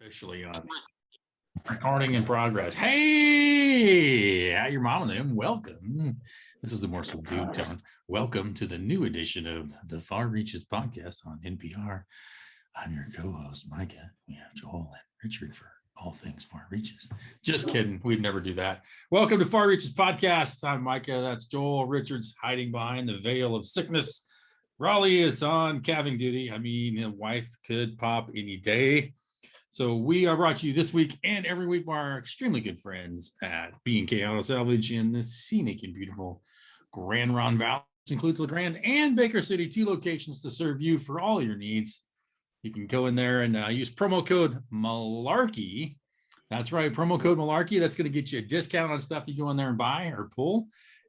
Officially on. Recording in progress. Hey, at your mom and them, welcome. This is the more subdued tone. Welcome to the new edition of the Far Reaches podcast on NPR. I'm your co-host, Micah. We have Joel and Richard for all things Far Reaches. Just kidding. We'd never do that. Welcome to Far Reaches podcast. I'm Micah. That's Joel. Richard's hiding behind the veil of sickness. Raleigh is on calving duty. I mean, a wife could pop any day. So we are brought to you this week and every week by our extremely good friends at B&K Auto Salvage in the scenic and beautiful Grand Ronde Valley, which includes LeGrand and Baker City, 2 locations to serve you for all your needs. You can go in there and use promo code Malarkey. That's right, promo code Malarkey. That's going to get you a discount on stuff you go in there and buy or pull.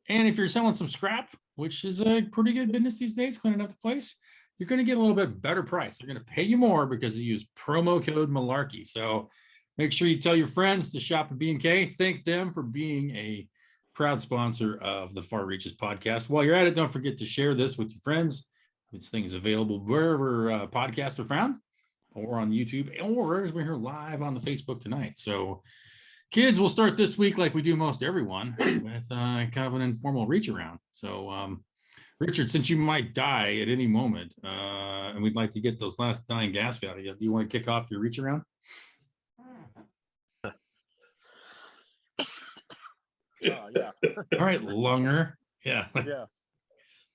And if you're selling some scrap, which is a pretty good business these days, cleaning up the place, you're going to get a little bit better price. They're going to pay you more because you use promo code Malarkey. So make sure you tell your friends to shop at B&K. Thank them for being a proud sponsor of the Far Reaches podcast. While you're at it, don't forget to share this with your friends. This thing is available wherever podcasts are found, or on YouTube, or as we're here live on the Facebook tonight. So kids, we'll start this week like we do most everyone with kind of an informal reach around. So Richard, since you might die at any moment, and we'd like to get those last dying gasps out of you, do you want to kick off your reach around? Yeah. All right, Lunger. Yeah. Yeah.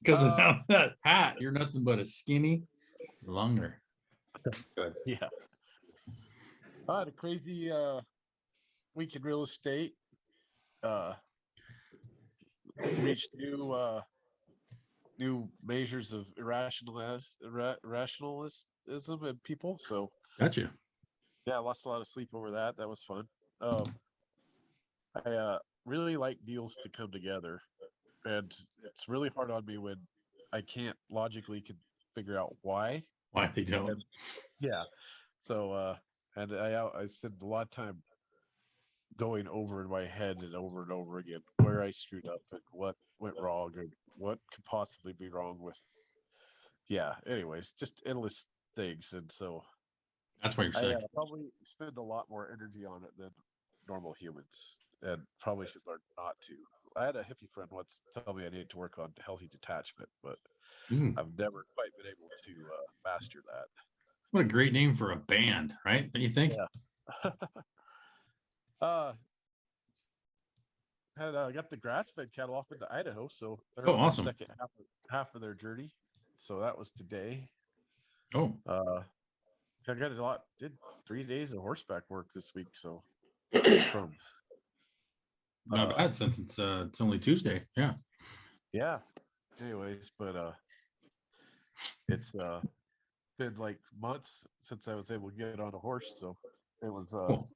Because of that hat, you're nothing but a skinny Lunger. Good. Yeah. I had a crazy week in real estate. Reached new measures of irrationalism in people. So Gotcha. yeah, I lost a lot of sleep over that. That was fun. I really like deals to come together, and it's really hard on me when I can't logically figure out why they don't. And, yeah. So and I spent a lot of time going over in my head and over again where I screwed up and what went wrong and what could possibly be wrong with. Yeah. Anyways, just endless things, and so That's why you're sick. I probably spend a lot more energy on it than normal humans, and probably should learn not to. I had a hippie friend once tell me I needed to work on healthy detachment, but I've never quite been able to master that. What a great name for a band, right? Don't you think? Yeah. I got the grass-fed cattle off into Idaho, so they're on awesome. the second half of their journey. So that was today. Oh. I got did 3 days of horseback work this week, so from not bad since it's only Tuesday. Yeah. Yeah. Anyways, but it's been like months since I was able to get on a horse, so it was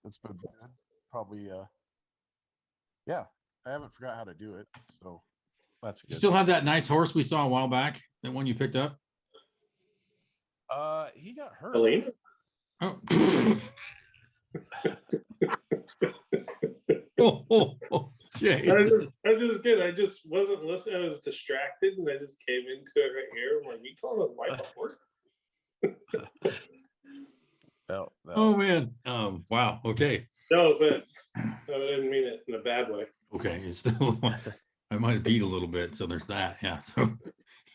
it's been bad. Probably yeah. I haven't forgot how to do it, so that's good. You still have that nice horse we saw a while back, that one you picked up? He got hurt. Helene? Oh. Jeez. I'm just kidding. I just wasn't listening. I was distracted, and I just came into it right here. I'm like, you call him Michael horse? No. Oh man. Wow. Okay. No offense. I didn't mean it in a bad way. Okay. It's still I might have beat a little bit, so there's that. Yeah. So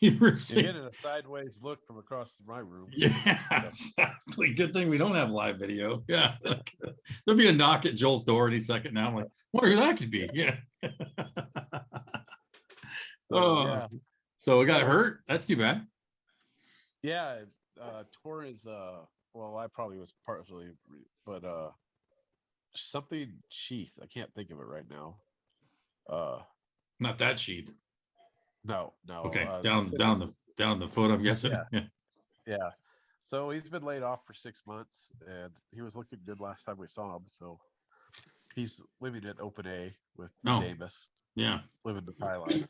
you were saying, you're getting a sideways look from across my room. Yeah, exactly. Good thing we don't have live video. Yeah. There'll be a knock at Joel's door any second now. I'm like, wonder who that could be. Yeah. Yeah. So it got hurt. That's too bad. Yeah. Tore his well, I probably was partially, but something sheath. I can't think of it right now. Not that sheath. No. Okay, down the foot, I'm guessing. Yeah. So he's been laid off for 6 months, and he was looking good last time we saw him. So he's living at Open A with Davis. Yeah, living the high life.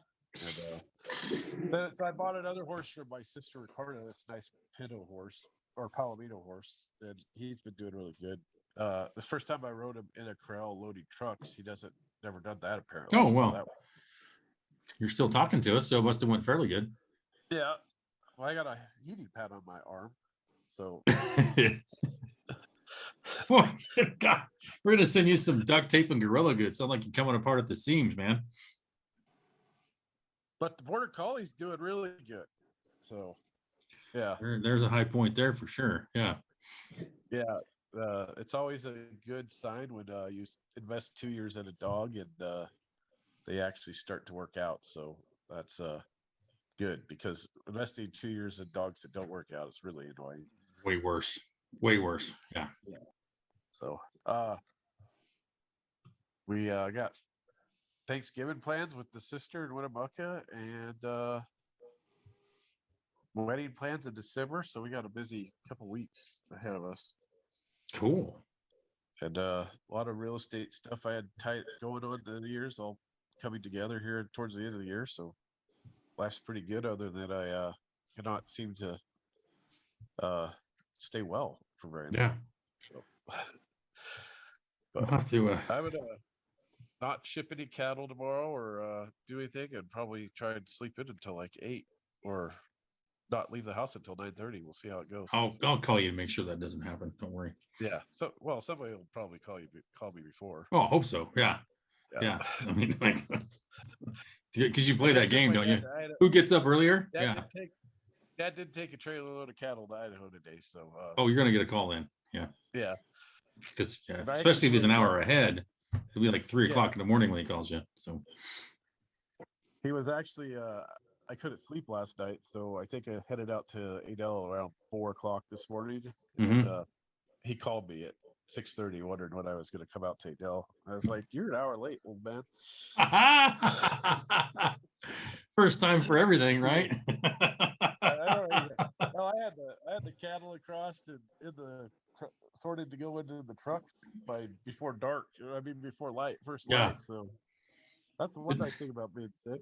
And then I bought another horse for my sister Ricardo. This nice Pinto horse or Palomino horse, and he's been doing really good. The first time I rode him in a corral loading trucks, he never done that apparently. Oh well. You're still talking to us, so it must have went fairly good. Yeah. Well, I got a heating pad on my arm, so Boy, God, we're gonna send you some duct tape and Gorilla Glue. It sounds like you're coming apart at the seams, man. But the Border Collie's doing really good. So, yeah. There's a high point there for sure. Yeah. Yeah. It's always a good sign when you invest 2 years in a dog and they actually start to work out. So that's good, because investing 2 years in dogs that don't work out is really annoying. Way worse. Way worse. Yeah. So we got Thanksgiving plans with the sister in Winnemucca, and wedding plans in December. So we got a busy couple weeks ahead of us. Cool. And a lot of real estate stuff I had tight going on in the years, all coming together here towards the end of the year. So life's pretty good, other than I cannot seem to stay well for very long. Yeah. So, We'll have to I would not ship any cattle tomorrow or do anything, and probably try and sleep in until like 8, or not leave the house until 9:30. We'll see how it goes. I'll call you to make sure that doesn't happen. Don't worry. Yeah. So, well, somebody will probably call me before. Oh, I hope so. Yeah. Yeah. I mean, like, because you play that game, don't you? Who gets up earlier? Dad did take a trailer load of cattle to Idaho today. So. Oh, you're gonna get a call in. Yeah. Yeah. Because especially if he's an hour ahead, it'll be like 3 o'clock in the morning when he calls you. So. He was actually. I couldn't sleep last night, so I think I headed out to Adel around 4 o'clock this morning. And, he called me at 6:30, wondering when I was going to come out to Adel. I was like, "You're an hour late, old man." First time for everything, right? I don't know. Well, I had the cattle across and in the sorted to go into the truck before dark. I mean, before first light. So that's the one nice thing about being sick.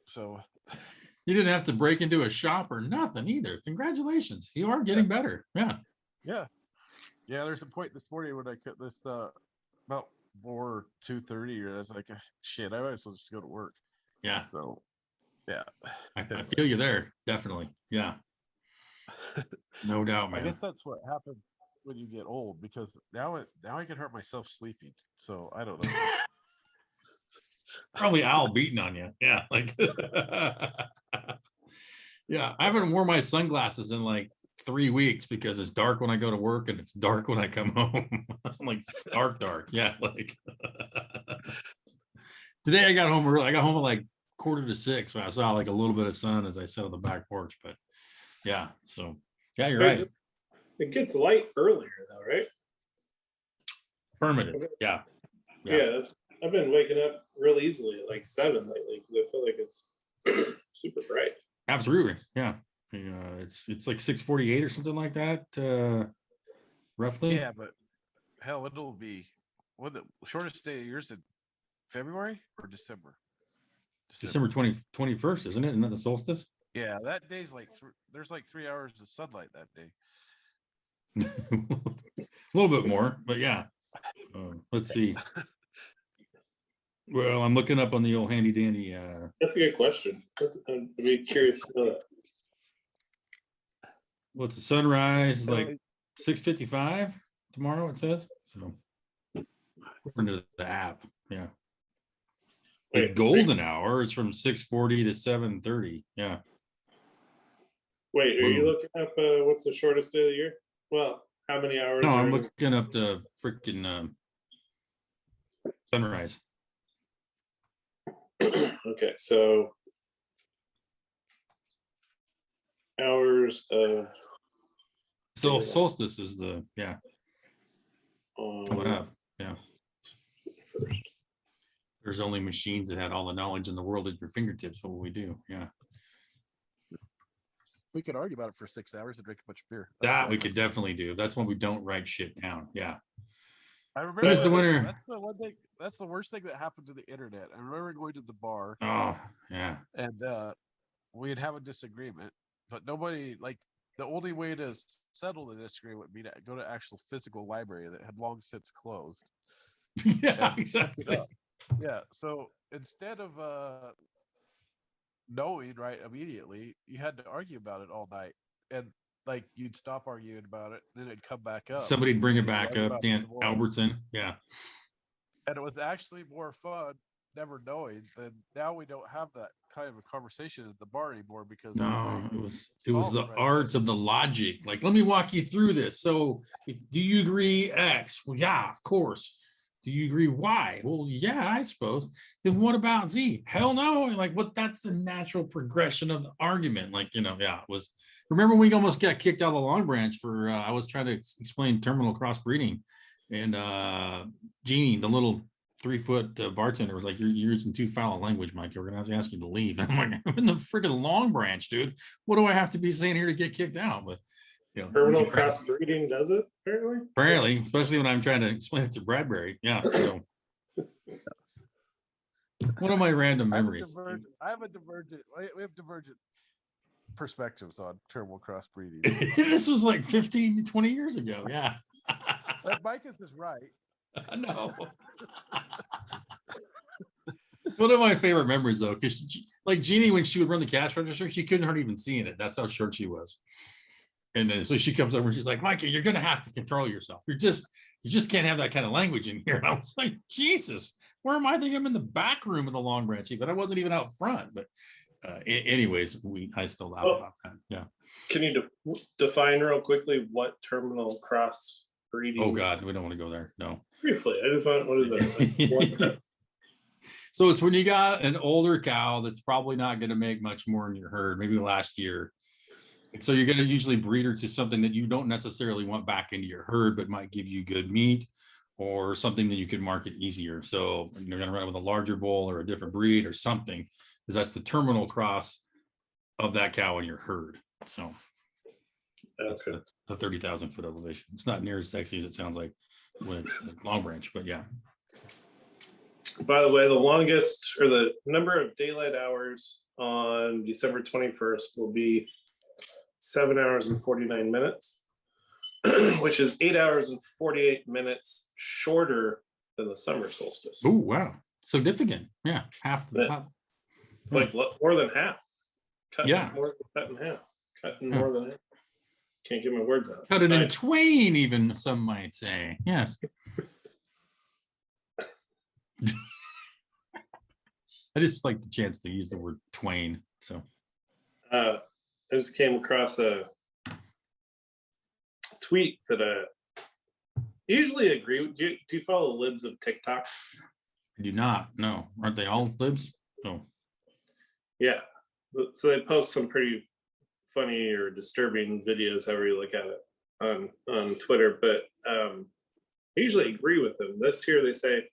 So you didn't have to break into a shop or nothing either. Congratulations. You are getting better. Yeah. Yeah. Yeah. There's a point this morning when I cut this about 2:30, and I was like, shit, I might as well just go to work. Yeah. So yeah. I feel you there. Definitely. Yeah. No doubt, man. I guess that's what happens when you get old, because now I can hurt myself sleeping. So I don't know. Probably Al beating on you. Yeah. Like, yeah. I haven't worn my sunglasses in like 3 weeks because it's dark when I go to work and it's dark when I come home. I'm like, it's dark. Yeah. Like, today I got home early. I got home at like 5:45 when I saw like a little bit of sun as I sat on the back porch. But yeah. So yeah, you're right. It gets light earlier though, right? Affirmative. Yeah. Yeah. I've been waking up real easily at like 7 lately because I feel like it's super bright. Absolutely. Yeah. It's like 6:48 or something like that, roughly. Yeah, but hell, it'll be the shortest day of yours in February or December? December 21st, isn't it? Isn't that the solstice? Yeah, that day's like there's like 3 hours of sunlight that day. A little bit more, but yeah. Let's see. Well, I'm looking up on the old handy dandy. That's a good question. I'd be curious to know that. What's the sunrise like 6:55 tomorrow? It says so. According to the app, yeah. The golden hour is from 6:40 to 7:30. Yeah. Wait, are you looking up what's the shortest day of the year? Well, how many hours? No, I'm looking up the freaking sunrise. Okay, so hours of solstice is the coming up. Yeah. First. There's only machines that had all the knowledge in the world at your fingertips. What will we do? Yeah. We could argue about it for 6 hours and drink a bunch of beer. That we could definitely do. That's when we don't write shit down. Yeah. I remember Who's the winner? That's the one thing. That's the worst thing that happened to the internet. I remember going to the bar. Oh, yeah. And we'd have a disagreement, but nobody, like, the only way to settle the disagreement would be to go to actual physical library that had long since closed. Yeah, exactly. Yeah. So instead of knowing right immediately, you had to argue about it all night. And like you'd stop arguing about it, then it'd come back up. Somebody'd bring it and back argue up. about it Dan some more. Albertson. Yeah. And it was actually more fun, never knowing. Than now we don't have that kind of a conversation at the bar anymore because No, it was solved the right art there. of the logic. Like, let me walk you through this. So, do you agree X? Well, yeah, of course. Do you agree Y? Well, yeah, I suppose. Then what about Z? Hell no. Like, what? That's the natural progression of the argument. Like, yeah, it was. Remember, we almost got kicked out of the Long Branch for. I was trying to explain terminal crossbreeding, and Jeannie, the little 3-foot bartender, was like, "You're using too foul language, Mike. We're gonna have to ask you to leave." And I'm like, "I'm in the freaking Long Branch, dude. What do I have to be saying here to get kicked out?" But terminal crossbreeding does it apparently, especially when I'm trying to explain it to Bradbury. Yeah. So one of my random memories. I have a divergent. We have divergent perspectives on terminal crossbreeding. This was like 15, 20 years ago. Yeah. But Micah's is right. I know. One of my favorite memories, though, because like Jeannie, when she would run the cash register, she couldn't hardly even see in it. That's how short she was. And then so she comes over and she's like, "Micah, you're gonna have to control yourself. You just can't have that kind of language in here." And I was like, Jesus, where am I? I think I'm in the back room of the Long Branch, but I wasn't even out front. But anyways, I still laugh about that. Yeah. Can you define real quickly what terminal crossbreeding? Oh God, we don't want to go there. No. Briefly, I just want. What is that? So it's when you got an older cow that's probably not going to make much more in your herd, maybe last year. And so you're going to usually breed her to something that you don't necessarily want back into your herd, but might give you good meat or something that you can market easier. So you're going to run it with a larger bull or a different breed or something, because that's the terminal cross of that cow in your herd. So that's the 30,000 foot elevation. It's not near as sexy as it sounds like when it's Long Branch, but yeah. By the way, the longest or the number of daylight hours on December 21st will be 7 hours and 49 minutes, which is 8 hours and 48 minutes shorter than the summer solstice. Oh, wow. Significant. Yeah. Half the top. It's like more than half. Cut Yeah. More than cut in half. Cut in more than half. Can't get my words out. Cut it in twain, even some might say. Yes. I just like the chance to use the word twain. So I just came across a tweet that I usually agree with. Do you follow the libs of TikTok? I do not. No. Aren't they all libs? No. Yeah. So they post some pretty funny or disturbing videos, however you look at it, on Twitter. But I usually agree with them. This here they say,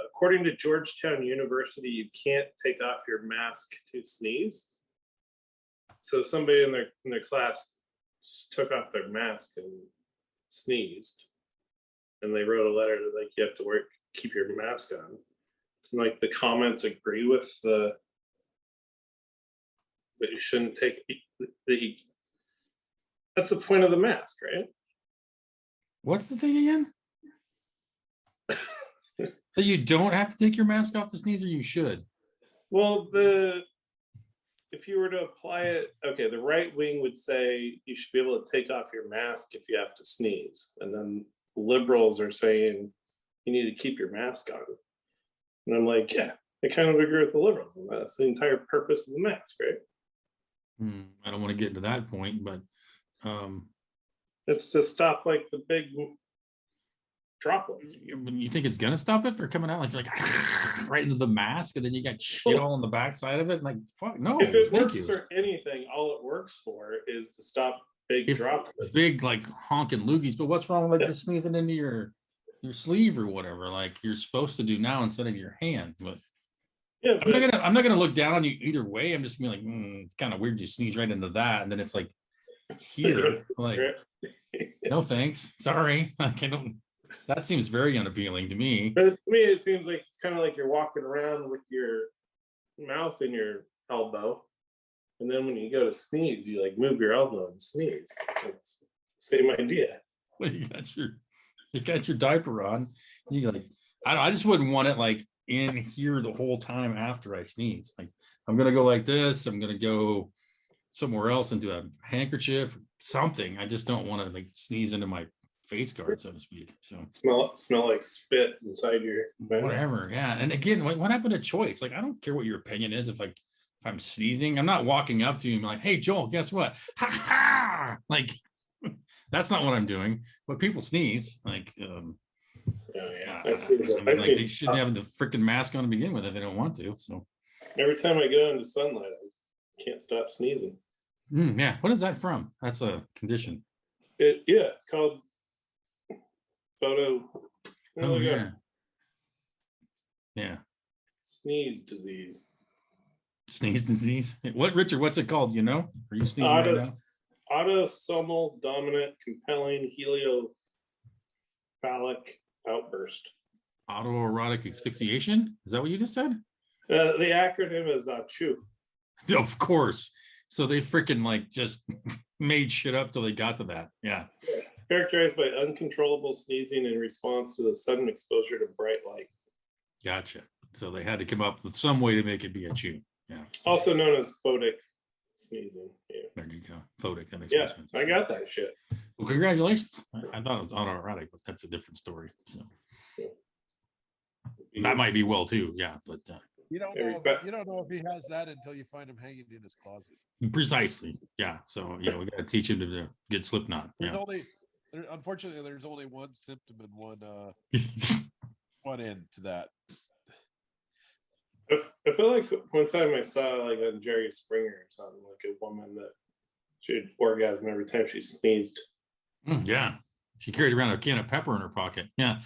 according to Georgetown University, you can't take off your mask to sneeze. So somebody in their class just took off their mask and sneezed, and they wrote a letter that like you have to keep your mask on. And like the comments agree with that you shouldn't take that's the point of the mask, right? What's the thing again? That you don't have to take your mask off to sneeze, or you should? Well, if you were to apply it, okay, the right wing would say you should be able to take off your mask if you have to sneeze. And then liberals are saying you need to keep your mask on. And I'm like, yeah, I kind of agree with the liberals. And that's the entire purpose of the mask, right? I don't want to get into that point, but it's to stop like the big droplets. You think it's gonna stop it from coming out like right into the mask, and then you got shit all on the backside of it? Like, fuck no. If it works for anything, all it works for is to stop big droplets. Big like honking loogies. But what's wrong with like just sneezing into your sleeve or whatever, like you're supposed to do now instead of your hand? But yeah, I'm not gonna look down on you either way. I'm just gonna be like, it's kind of weird you sneeze right into that, and then it's like here, like no thanks, sorry. I don't. That seems very unappealing to me. But to me, it seems like it's kind of like you're walking around with your mouth in your elbow, and then when you go to sneeze, you like move your elbow and sneeze. It's the same idea. Well, you got your diaper on. You like, I just wouldn't want it like in here the whole time after I sneeze. Like I'm gonna go like this. I'm gonna go somewhere else into a handkerchief, something. I just don't want to like sneeze into my face guard, so to speak. So smell like spit inside your vents. whatever. Yeah. And again, what happened to choice? Like, I don't care what your opinion is. If I'm sneezing, I'm not walking up to you and like, hey Joel, guess what? Ha ha! Like, that's not what I'm doing. But people sneeze. Like, Yeah. they shouldn't have the freaking mask on to begin with if they don't want to. So every time I go into sunlight, I can't stop sneezing. yeah. What is that from? That's a condition. It's called Oh yeah. Yeah. Sneeze disease. Sneeze disease. What, Richard? What's it called? You know? Are you sneezing right now? Autosomal dominant compelling heliophalic outburst. Autoerotic asphyxiation? Is that what you just said? The acronym is CHU. Of course. So they freaking like just made shit up till they got to that. Yeah. Characterized by uncontrollable sneezing in response to the sudden exposure to bright light. Gotcha. So they had to come up with some way to make it be a chew. Yeah. Also known as photic sneezing. Yeah. There you go. Photic. That makes more sense. I got that shit. Well, congratulations. I thought it was autoerotic, but that's a different story. So that might be well too. Yeah, but you don't know if he has that until you find him hanging in his closet. Precisely. Yeah. So we got to teach him to get Slipknot. Yeah. Unfortunately, there's only one symptom and one end to that. I feel like one time I saw like on Jerry Springer or something, like a woman that she'd orgasm every time she sneezed. Yeah. She carried around a can of pepper in her pocket. Yeah.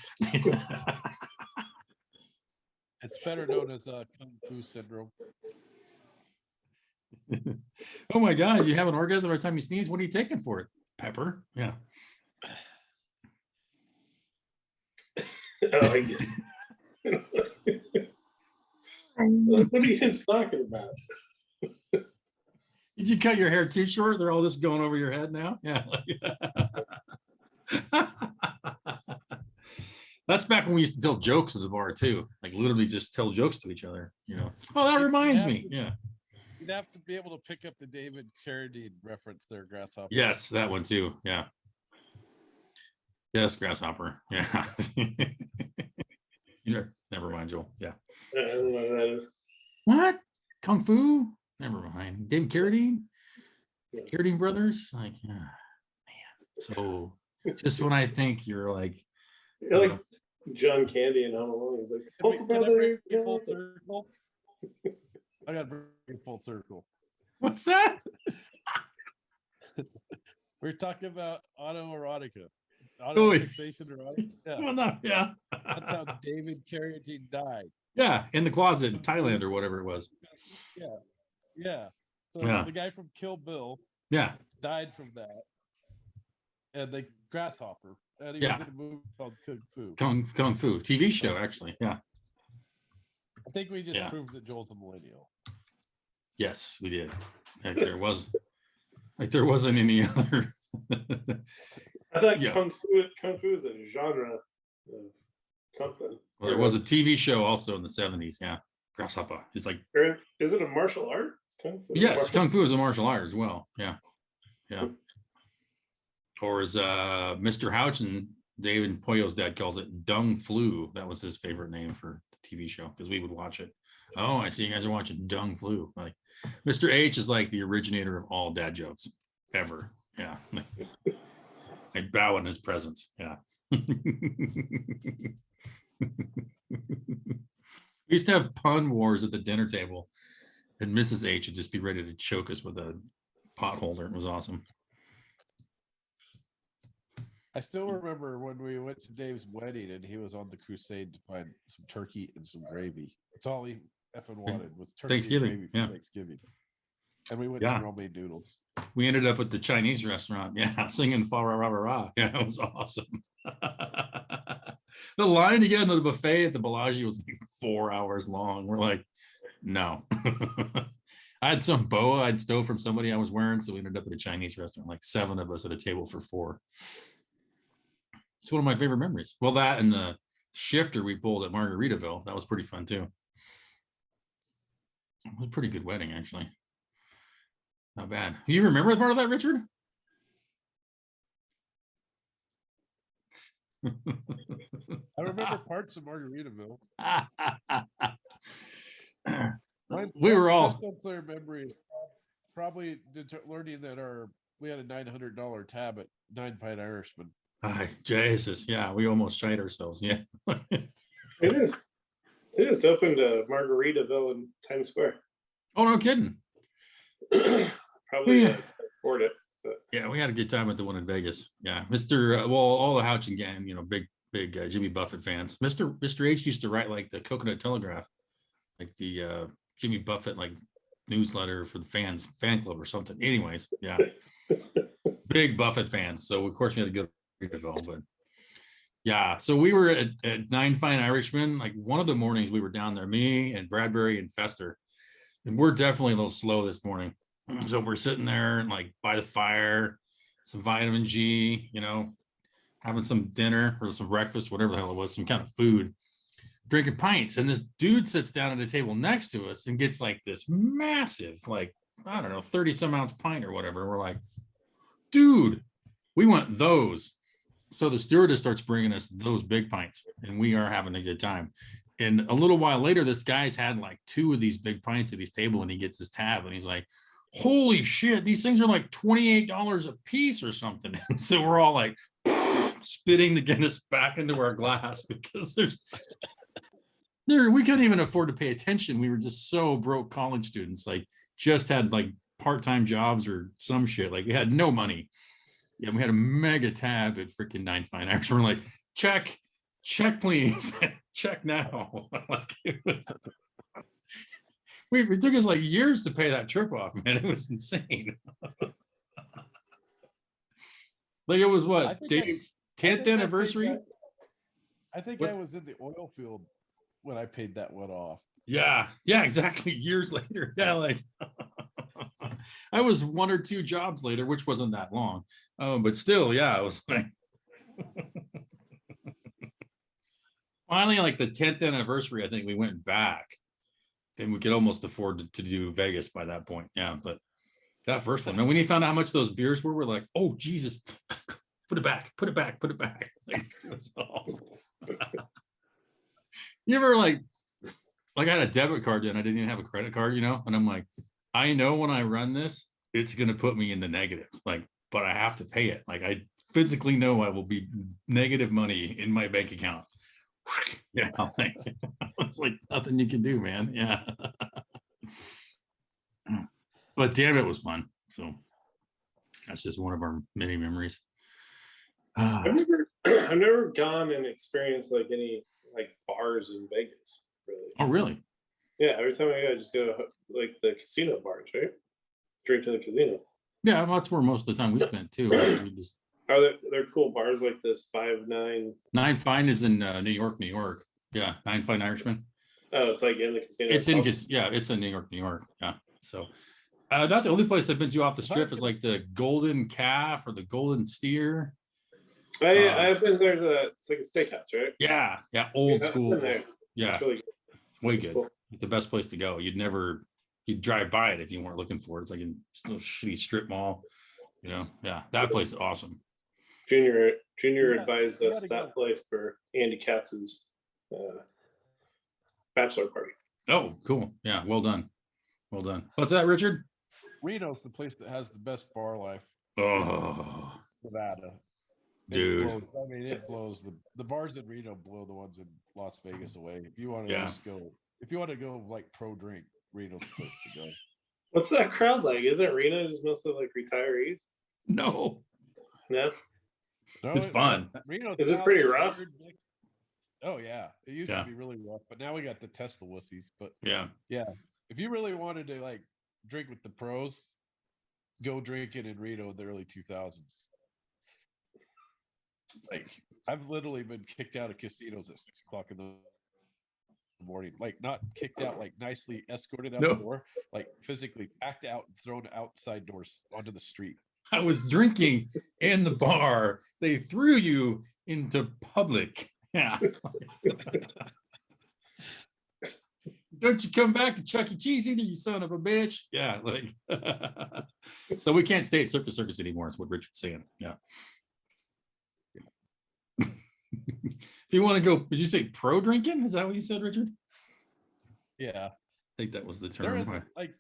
It's better known as Kung Fu syndrome. Oh my God. You have an orgasm every time you sneeze? What are you taking for it? Pepper? Yeah. Oh, I get it. What are you guys talking about? Did you cut your hair too short? They're all just going over your head now? Yeah. That's back when we used to tell jokes at the bar too. Like literally just tell jokes to each other, Oh, that reminds me. Yeah. You'd have to be able to pick up the David Carradine reference there, Grasshopper. Yes, that one too. Yeah. Yes, Grasshopper. Yeah. Never mind, Joel. Yeah. I don't know what that is. What? Kung Fu? Never mind. David Carradine? Carradine brothers? Like, man. So just when I think you're like John Candy and Home Alone. He's like, full circle. I gotta bring full circle. What's that? We're talking about autoerotica. Fixation erotica. Yeah. Well, no, yeah. That's how David Carradine died. Yeah, in the closet in Thailand or whatever it was. Yeah. So the guy from Kill Bill died from that. And the Grasshopper. And he was in a movie called Kung Fu. Kung Fu. TV show, actually. Yeah. I think we just proved that Joel's a millennial. Yes, we did. There wasn't any other. I thought Kung Fu is a genre of something. Well, there was a TV show also in the 70s. Yeah. Grasshopper. It's like. Is it a martial art? Kung Fu. Yes, Kung Fu is a martial art as well. Yeah. Yeah. Or as Mr. Houch and David Poyo's dad calls it, Dung Flu. That was his favorite name for the TV show because we would watch it. Oh, I see you guys are watching Dung Flu. Like Mr. H is like the originator of all dad jokes ever. Yeah. I bow in his presence. Yeah. We used to have pun wars at the dinner table, and Mrs. H would just be ready to choke us with a pot holder. It was awesome. I still remember when we went to Dave's wedding and he was on the crusade to find some turkey and some gravy. That's all he effing wanted was turkey and gravy for Thanksgiving. And we went to homemade noodles. We ended up at the Chinese restaurant. Yeah, singing fa ra ra ra ra. Yeah, it was awesome. The line to get into the buffet at the Bellagio was like 4 hours long. We're like, no. I had some boa I'd stole from somebody I was wearing, so we ended up at a Chinese restaurant, like 7 of us at a table for 4. It's one of my favorite memories. Well, that and the shifter we pulled at Margaritaville, that was pretty fun too. It was a pretty good wedding, actually. Not bad. You remember part of that, Richard? I remember parts of Margaritaville. We were all crystal clear memory is probably learning that we had a $900 tab at Nine Fine Irishman. Jesus, yeah, we almost shite ourselves. Yeah. They just opened a Margaritaville in Times Square. Oh, no kidding. Probably afford it. But. Yeah, we had a good time at the one in Vegas. Yeah, Mr. All the Houchin gang, big Jimmy Buffett fans. Mr. H used to write like the Coconut Telegraph, like the Jimmy Buffett like newsletter for the fan club or something. Anyways, yeah, big Buffett fans. So of course we had a good development. Yeah, so we were at Nine Fine Irishmen. Like one of the mornings we were down there, me and Bradbury and Fester, and we're definitely a little slow this morning. So we're sitting there and like by the fire, some vitamin G, having some dinner or some breakfast, whatever the hell it was, some kind of food, drinking pints. And this dude sits down at a table next to us and gets like this massive, like, I don't know, 30 some ounce pint or whatever. We're like, dude, we want those. So the stewardess starts bringing us those big pints and we are having a good time. And a little while later, this guy's had like 2 of these big pints at his table and he gets his tab and he's like, holy shit, these things are like $28 a piece or something. And so we're all like spitting the Guinness back into our glass because we couldn't even afford to pay attention. We were just so broke college students, like just had like part-time jobs or some shit. Like we had no money. Yeah, we had a mega tab at freaking Nine Fine Arts. We're like, check please. Check now. Like it took us like years to pay that trip off, man. It was insane. Like it was what, Dave's 10th anniversary? I think I was in the oil field when I paid that one off. Yeah, exactly. Years later. Yeah, like I was 1 or 2 jobs later, which wasn't that long. But still, yeah, I was like finally, like the 10th anniversary, I think we went back. And we could almost afford to do Vegas by that point. Yeah, but that first one, man, when you found out how much those beers were, we're like, oh, Jesus, put it back. Like, it was awesome. You ever like I had a debit card and I didn't even have a credit card, and I'm like, I know when I run this, it's going to put me in the negative, like, but I have to pay it. Like I physically know I will be negative money in my bank account. Yeah, like, it's like nothing you can do, man. Yeah. But damn, it was fun. So that's just one of our many memories. I've never gone and experienced like any like bars in Vegas, really. Oh, really? Yeah, every time I go, I just go to like the casino bars, right? Drink to the casino. Yeah, well, that's where most of the time we spent too. Right? We just Are there cool bars like this 5-9? Nine Fine is in New York. Yeah, Nine Fine Irishman. Oh, it's like in the casino. It's in New York. Yeah. So not the only place I've been to off the strip is like the Golden Calf or the Golden Steer. I've been there. It's like a steakhouse, right? Yeah, old school. Yeah, really it's way good. Cool. The best place to go. You'd drive by it if you weren't looking for it. It's like a little shitty strip mall. Yeah, that place is awesome. Junior advised us that place for Andy Katz's bachelor party. Oh, cool. Yeah, well done. What's that, Richard? Reno's the place that has the best bar life. Oh, Nevada. Dude. It blows the bars in Reno blow the ones in Las Vegas away. If you want to go like pro drink, Reno's the place to go. What's that crowd like? Isn't Reno just mostly like retirees? No. It's fun. Reno is it pretty rough? Oh yeah, it used to be really rough, but now we got the Tesla wussies. But yeah, if you really wanted to like drink with the pros, go drinking in Reno in the early 2000s. Like I've literally been kicked out of casinos at 6 o'clock in the morning. Like not kicked out, like nicely escorted out the door, like physically packed out and thrown outside doors onto the street. I was drinking in the bar. They threw you into public. Yeah. Don't you come back to Chuck E. Cheese either, you son of a bitch. Yeah, like so we can't stay at Circus anymore, is what Richard's saying. Yeah. If you want to go, did you say pro drinking? Is that what you said, Richard? Yeah. I think that was the There term. is like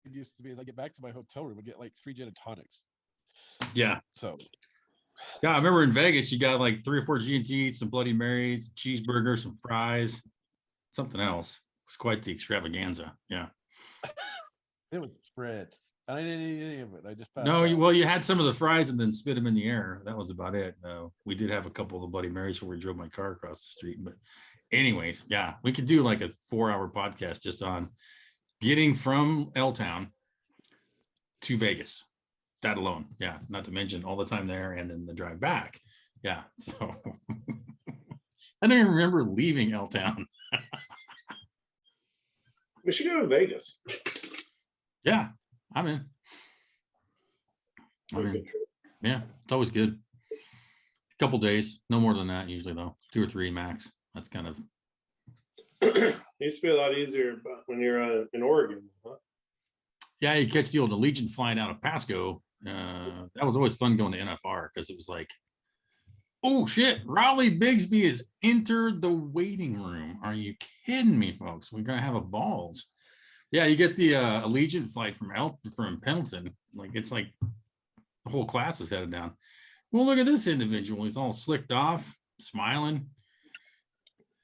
it used to be as I get back to my hotel room, I get like 3 gin and tonics. Yeah. So Yeah, I remember in Vegas, you got like 3 or 4 G&T, some Bloody Marys, cheeseburger, some fries, something else. It was quite the extravaganza. Yeah. it was spread. And I didn't eat any of it. I just passed No, out. well, you had some of the fries and then spit them in the air. That was about it. We did have a couple of the Bloody Marys where we drove my car across the street. But anyways, yeah, we could do like a 4-hour podcast just on getting from L-Town to Vegas. That alone. Yeah. Not to mention all the time there and then the drive back. Yeah. So I don't even remember leaving L-Town. We should go to Vegas. Yeah, I'm in. Yeah, it's always good. A couple days, no more than that usually though. 2 or 3 max. That's kind of. It used to be a lot easier when you're in Oregon. Huh? Yeah, you catch the old Allegiant flying out of Pasco. That was always fun going to NFR because it was like, oh shit, Raleigh Bigsby has entered the waiting room. Are you kidding me, folks? We're gonna have a balls. Yeah, you get the Allegiant flight from Pendleton. Like it's like the whole class is headed down. Well, look at this individual. He's all slicked off, smiling.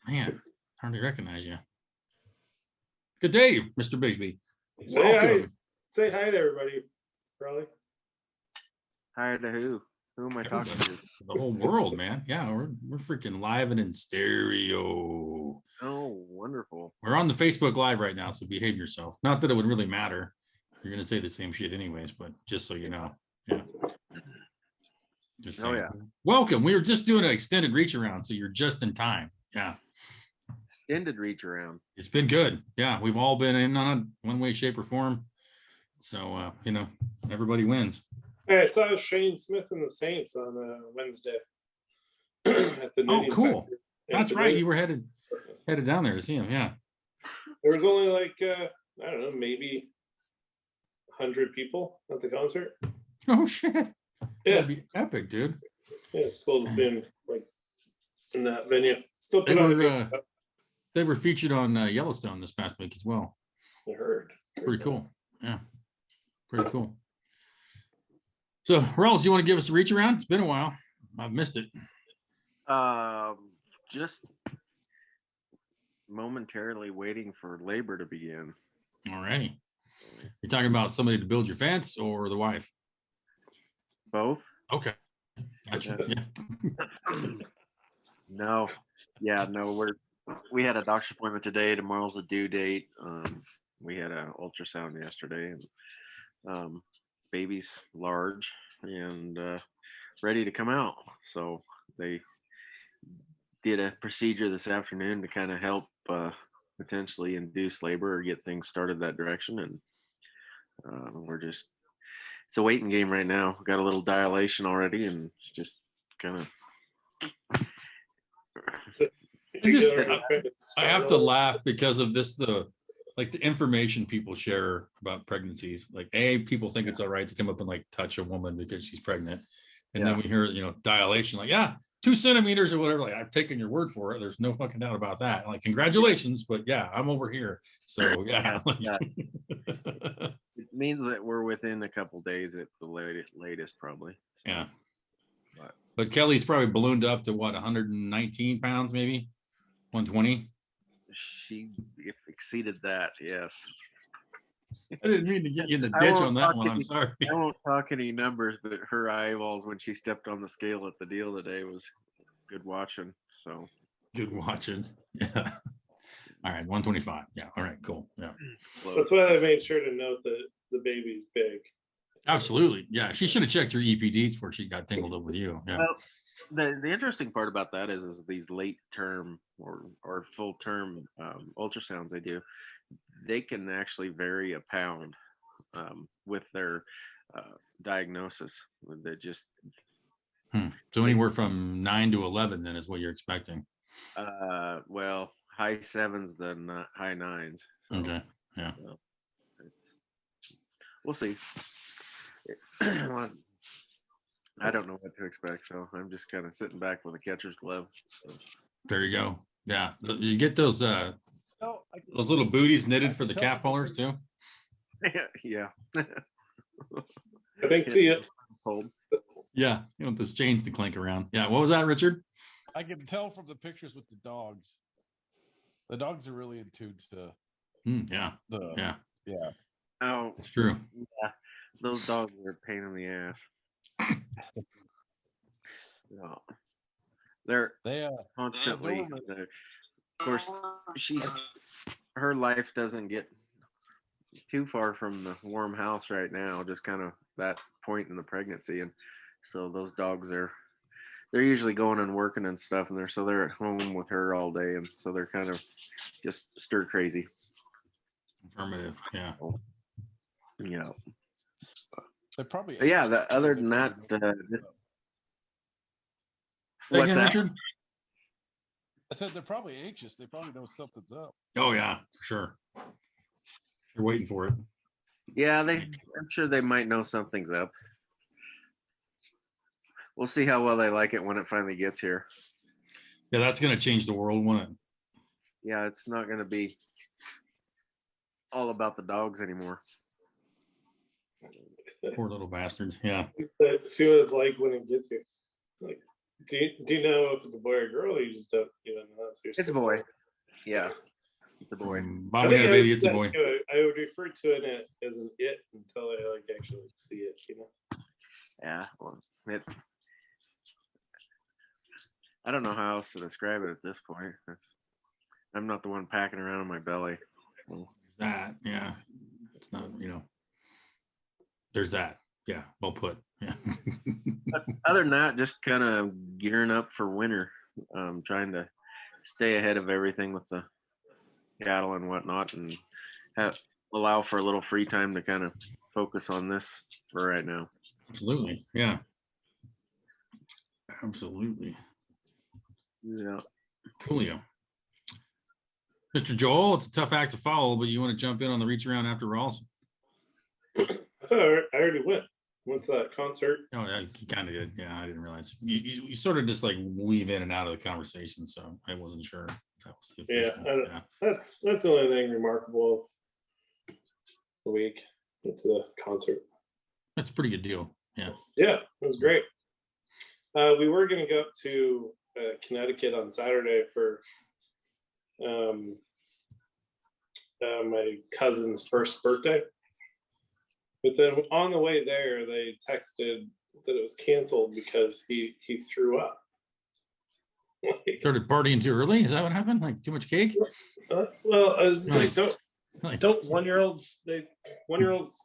Man, hardly recognize you. Good day, Mr. Bigsby. Welcome. Say hi to everybody, Raleigh. Hi to who? Who am I talking to? The whole world, man. Yeah, we're freaking live and in stereo. Oh, wonderful. We're on the Facebook Live right now, so behave yourself. Not that it would really matter. You're gonna say the same shit anyways, but just so you know. Yeah. Just saying. Oh yeah. Welcome. We were just doing an extended reach around, so you're just in time. Yeah. Extended reach around. It's been good. Yeah, we've all been in on it one way, shape, or form. So everybody wins. Hey, I saw Shane Smith and the Saints on Wednesday. At the Oh, cool. Factory. That's right. You were headed down there to see him. Yeah. There was only like I don't know, maybe 100 people at the concert. Oh shit. Yeah. That'd be epic, dude. Yeah, it's cool to see him like in that venue. Still They put on a were good show. they were featured on Yellowstone this past week as well. I heard. Pretty cool. Yeah. Pretty cool. So, Ralls, you want to give us a reach around? It's been a while. I've missed it. Just momentarily waiting for labor to begin. All right. You're talking about somebody to build your fence or the wife? Both? Okay. Gotcha. Yeah. No. Yeah, no, we had a doctor's appointment today. Tomorrow's the due date. We had an ultrasound yesterday, and baby's large and ready to come out. So they did a procedure this afternoon to kind of help potentially induce labor or get things started that direction. And it's a waiting game right now. We've got a little dilation already, and it's just kind of. I have to laugh because of this, the information people share about pregnancies. Like, people think it's all right to come up and like touch a woman because she's pregnant. And then we hear, dilation, like, 2 centimeters or whatever. Like, I've taken your word for it. There's no fucking doubt about that. Like, congratulations, but yeah, I'm over here. So yeah. It means that we're within a couple days at the latest probably. So, yeah. But Kelly's probably ballooned up to what, 119 pounds, maybe 120. She exceeded that, yes. I didn't mean to get you in the ditch on that one. I'm sorry. I won't talk any numbers, but her eyeballs when she stepped on the scale at the deal today was good watching. So good watching. Yeah. All right, 125. Yeah. All right, cool. Yeah. That's why I made sure to note that the baby's big. Absolutely. Yeah. She should have checked her EPDs before she got tangled up with you. Yeah. Well, the interesting part about that is these late term or full term ultrasounds they can actually vary a pound with their diagnosis. They just So anywhere from 9 to 11 then is what you're expecting. Well, high sevens, then high nines. So, Okay. Yeah. We'll see. Well, I don't know what to expect, so I'm just kind of sitting back with a catcher's glove. There you go. Yeah. You get those No, those little booties knitted I for can the tell calf from the collars too. Yeah. I think the Cold. Yeah. You want those chains to clink around. Yeah. What was that, Richard? I can tell from the pictures with the dogs. The dogs are really in tune to Yeah. the Yeah. yeah. Oh, It's true. yeah. Those dogs are a pain in the ass. No. They're They constantly. adore me. Of course, her life doesn't get too far from the warm house right now. Just kind of that point in the pregnancy, and so those dogs they're usually going and working and stuff, and they're at home with her all day, and so they're kind of just stir crazy. Affirmative. Yeah. Yeah. They're probably But yeah. anxious. Other They than that, probably know Say what's again, that? Richard? I said they're probably anxious. They probably know something's up. Oh yeah, for sure. You're waiting for it. Yeah, I'm sure they might know something's up. We'll see how well they like it when it finally gets here. Yeah, that's gonna change the world, won't it? Yeah, it's not going to be all about the dogs anymore. Poor little bastards. Yeah. see what it's like when it gets here. Like, do you know if it's a boy or a girl, or you just don't even know? So you're It's a still- boy. Yeah, it's a boy. Bobby had a baby. It's a boy. I would refer to it as an it until I like actually see it. You know. Yeah, well, I don't know how else to describe it at this point. I'm not the one packing around in my belly. That. Yeah. It's not. There's that. Yeah. Well put. Yeah. Other than that, just kind of gearing up for winter. Trying to stay ahead of everything with the cattle and whatnot, and allow for a little free time to kind of focus on this for right now. Absolutely. Yeah. Absolutely. Yeah. Coolio. Mr. Joel, it's a tough act to follow, but you want to jump in on the reach around after Ralls? I thought I already went to that concert. Oh, yeah, you kind of did. Yeah, I didn't realize. You sort of just like weave in and out of the conversation, so I wasn't sure if that was the official. Yeah, that's the only thing remarkable the week. It's a concert. That's a pretty good deal. Yeah. Yeah, it was great. We were going to go up to Connecticut on Saturday for my cousin's first birthday. But then on the way there, they texted that it was canceled because he threw up. Started partying too early? Is that what happened? Like too much cake? Well, I was just Like, don't 1-year-olds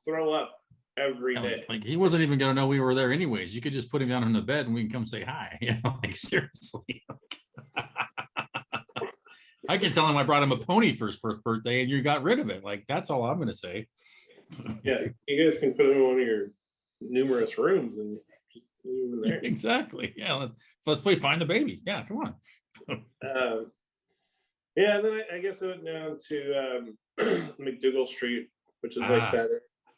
throw up every day. like he wasn't even gonna know we were there anyways. You could just put him down on the bed and we can come say hi. Like seriously. I can tell him I brought him a pony for his first birthday and you got rid of it. Like that's all I'm gonna say. Yeah, you guys can put him in one of your numerous rooms and just leave him there. Exactly. Yeah. Let's play Find the Baby. Yeah, come on. Yeah, and then I guess I went down to McDougal Street, which is like that.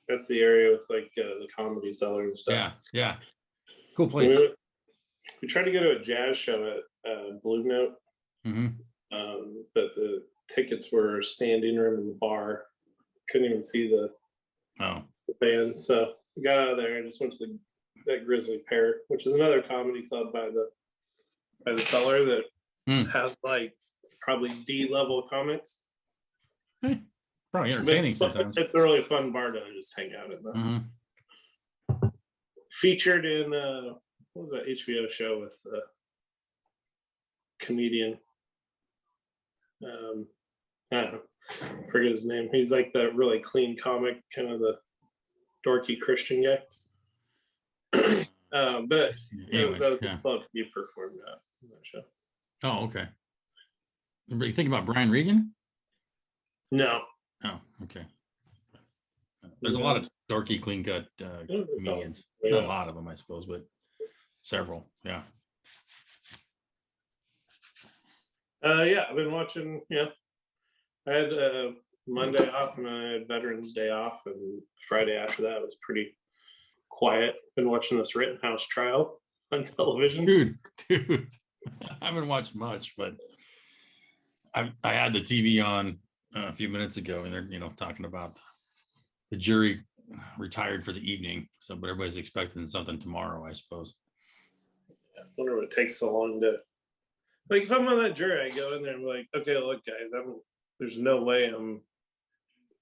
That's the area with like the Comedy Cellar and stuff. Yeah, yeah. Cool place. We tried to go to a jazz show at Blue Note, but the tickets were standing room in the bar. Couldn't even see the band, so we got out of there and just went to that Grizzly Pear, which is another comedy club by the Cellar that has like probably D-level comics. Hey, probably entertaining sometimes. It's a really fun bar to just hang out in. Featured in what was that HBO show with the comedian? I don't know, forget his name. He's like the really clean comic, kind of the dorky Christian guy. But Anyways, that was the club you performed at in that show. Oh, okay. You think about Brian Regan? No. Oh, okay. There's a lot of dorky, clean cut comedians. Not a lot of them, I suppose, but several. Yeah. Yeah, I've been watching. Yeah, I had Monday off and I had Veterans Day off, and Friday after that was pretty quiet. Been watching this Rittenhouse trial on television. Dude, I haven't watched much, but I had the TV on a few minutes ago, and they're talking about the jury retired for the evening. So, but everybody's expecting something tomorrow, I suppose. I wonder what it takes so long to. Like, if I'm on that jury, I go in there and I'm like, okay, look, guys, there's no way I'm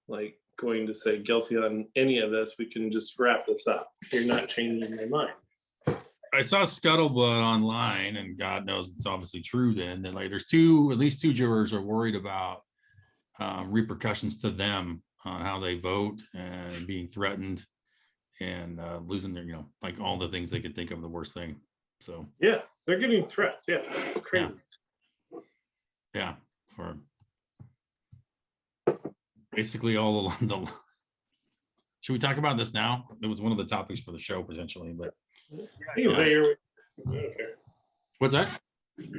like going to say guilty on any of this. We can just wrap this up. You're not changing my mind. I saw scuttlebutt online, and God knows it's obviously true then, that like there's at least two jurors are worried about repercussions to them on how they vote and being threatened and losing their, like all the things they could think of the worst thing. So yeah, they're getting threats. Yeah, it's crazy. Yeah, for basically all the. Should we talk about this now? It was one of the topics for the show potentially, but you can say I don't care. What's that?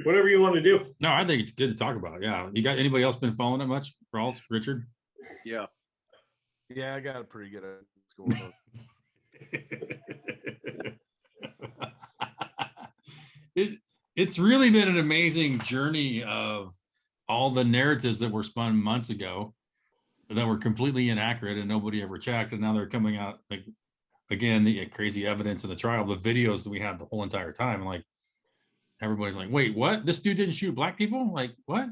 Whatever you want to do. No, I think it's good to talk about. Yeah, you got anybody else been following it much? Ralls, Richard? Yeah. Yeah, I got a pretty good idea what's going on. It's really been an amazing journey of all the narratives that were spun months ago that were completely inaccurate and nobody ever checked, and now they're coming out like again the crazy evidence in the trial, the videos that we had the whole entire time. Like everybody's like, wait, what? This dude didn't shoot black people? Like, what?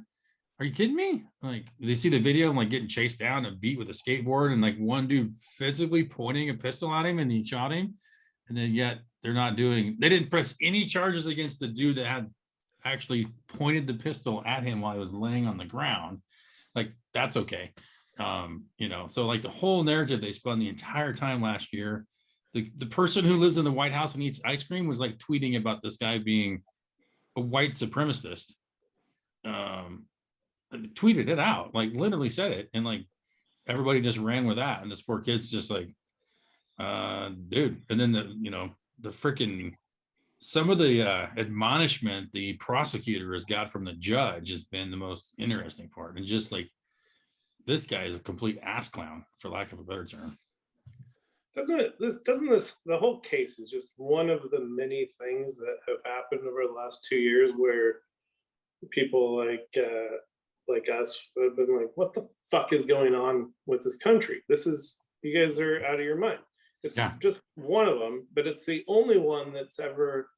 Are you kidding me? Like, they see the video and like getting chased down and beat with a skateboard, and like one dude physically pointing a pistol at him and he shot him, and then yet they didn't press any charges against the dude that had actually pointed the pistol at him while he was laying on the ground. Like, that's okay. So like the whole narrative they spun the entire time last year, the person who lives in the White House and eats ice cream was like tweeting about this guy being a white supremacist. Tweeted it out, like literally said it, and like everybody just ran with that, and this poor kid's just like dude. And then the freaking some of the admonishment the prosecutor has got from the judge has been the most interesting part, and just like this guy is a complete ass clown, for lack of a better term. The whole case is just one of the many things that have happened over the last 2 years where people like us have been like, what the fuck is going on with this country? You guys are out of your mind. It's just one of them, but it's the only one that's ever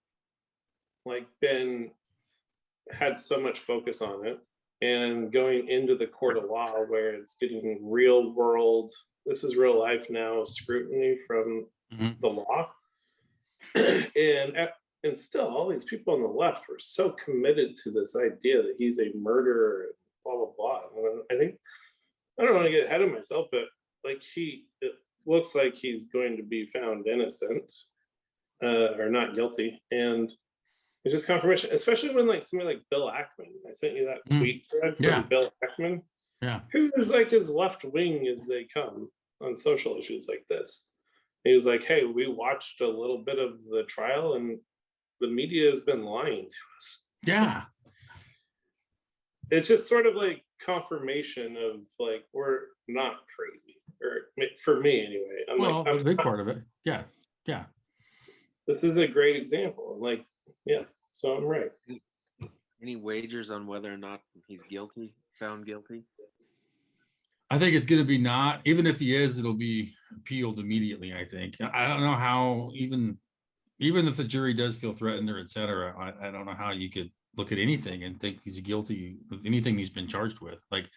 like had so much focus on it, and going into the court of law where it's getting real world, this is real life now, scrutiny from the law. And still all these people on the left were so committed to this idea that he's a murderer and blah blah blah. And I don't want to get ahead of myself, but like it looks like he's going to be found innocent or not guilty, and it's just confirmation, especially when like somebody like Bill Ackman. I sent you that tweet thread from Bill Ackman, who is like as left wing as they come on social issues like this. He was like, hey, we watched a little bit of the trial and the media has been lying to us. Yeah. It's just sort of like confirmation of like, we're not crazy, or for me anyway. I'm a big part of it. Yeah. This is a great example. Like, so I'm right. Any wagers on whether or not he's found guilty? I think it's going to be not. Even if he is, it'll be appealed immediately, I think. I don't know how, even if the jury does feel threatened or et cetera, I don't know how you could look at anything and think he's guilty of anything he's been charged with. Like,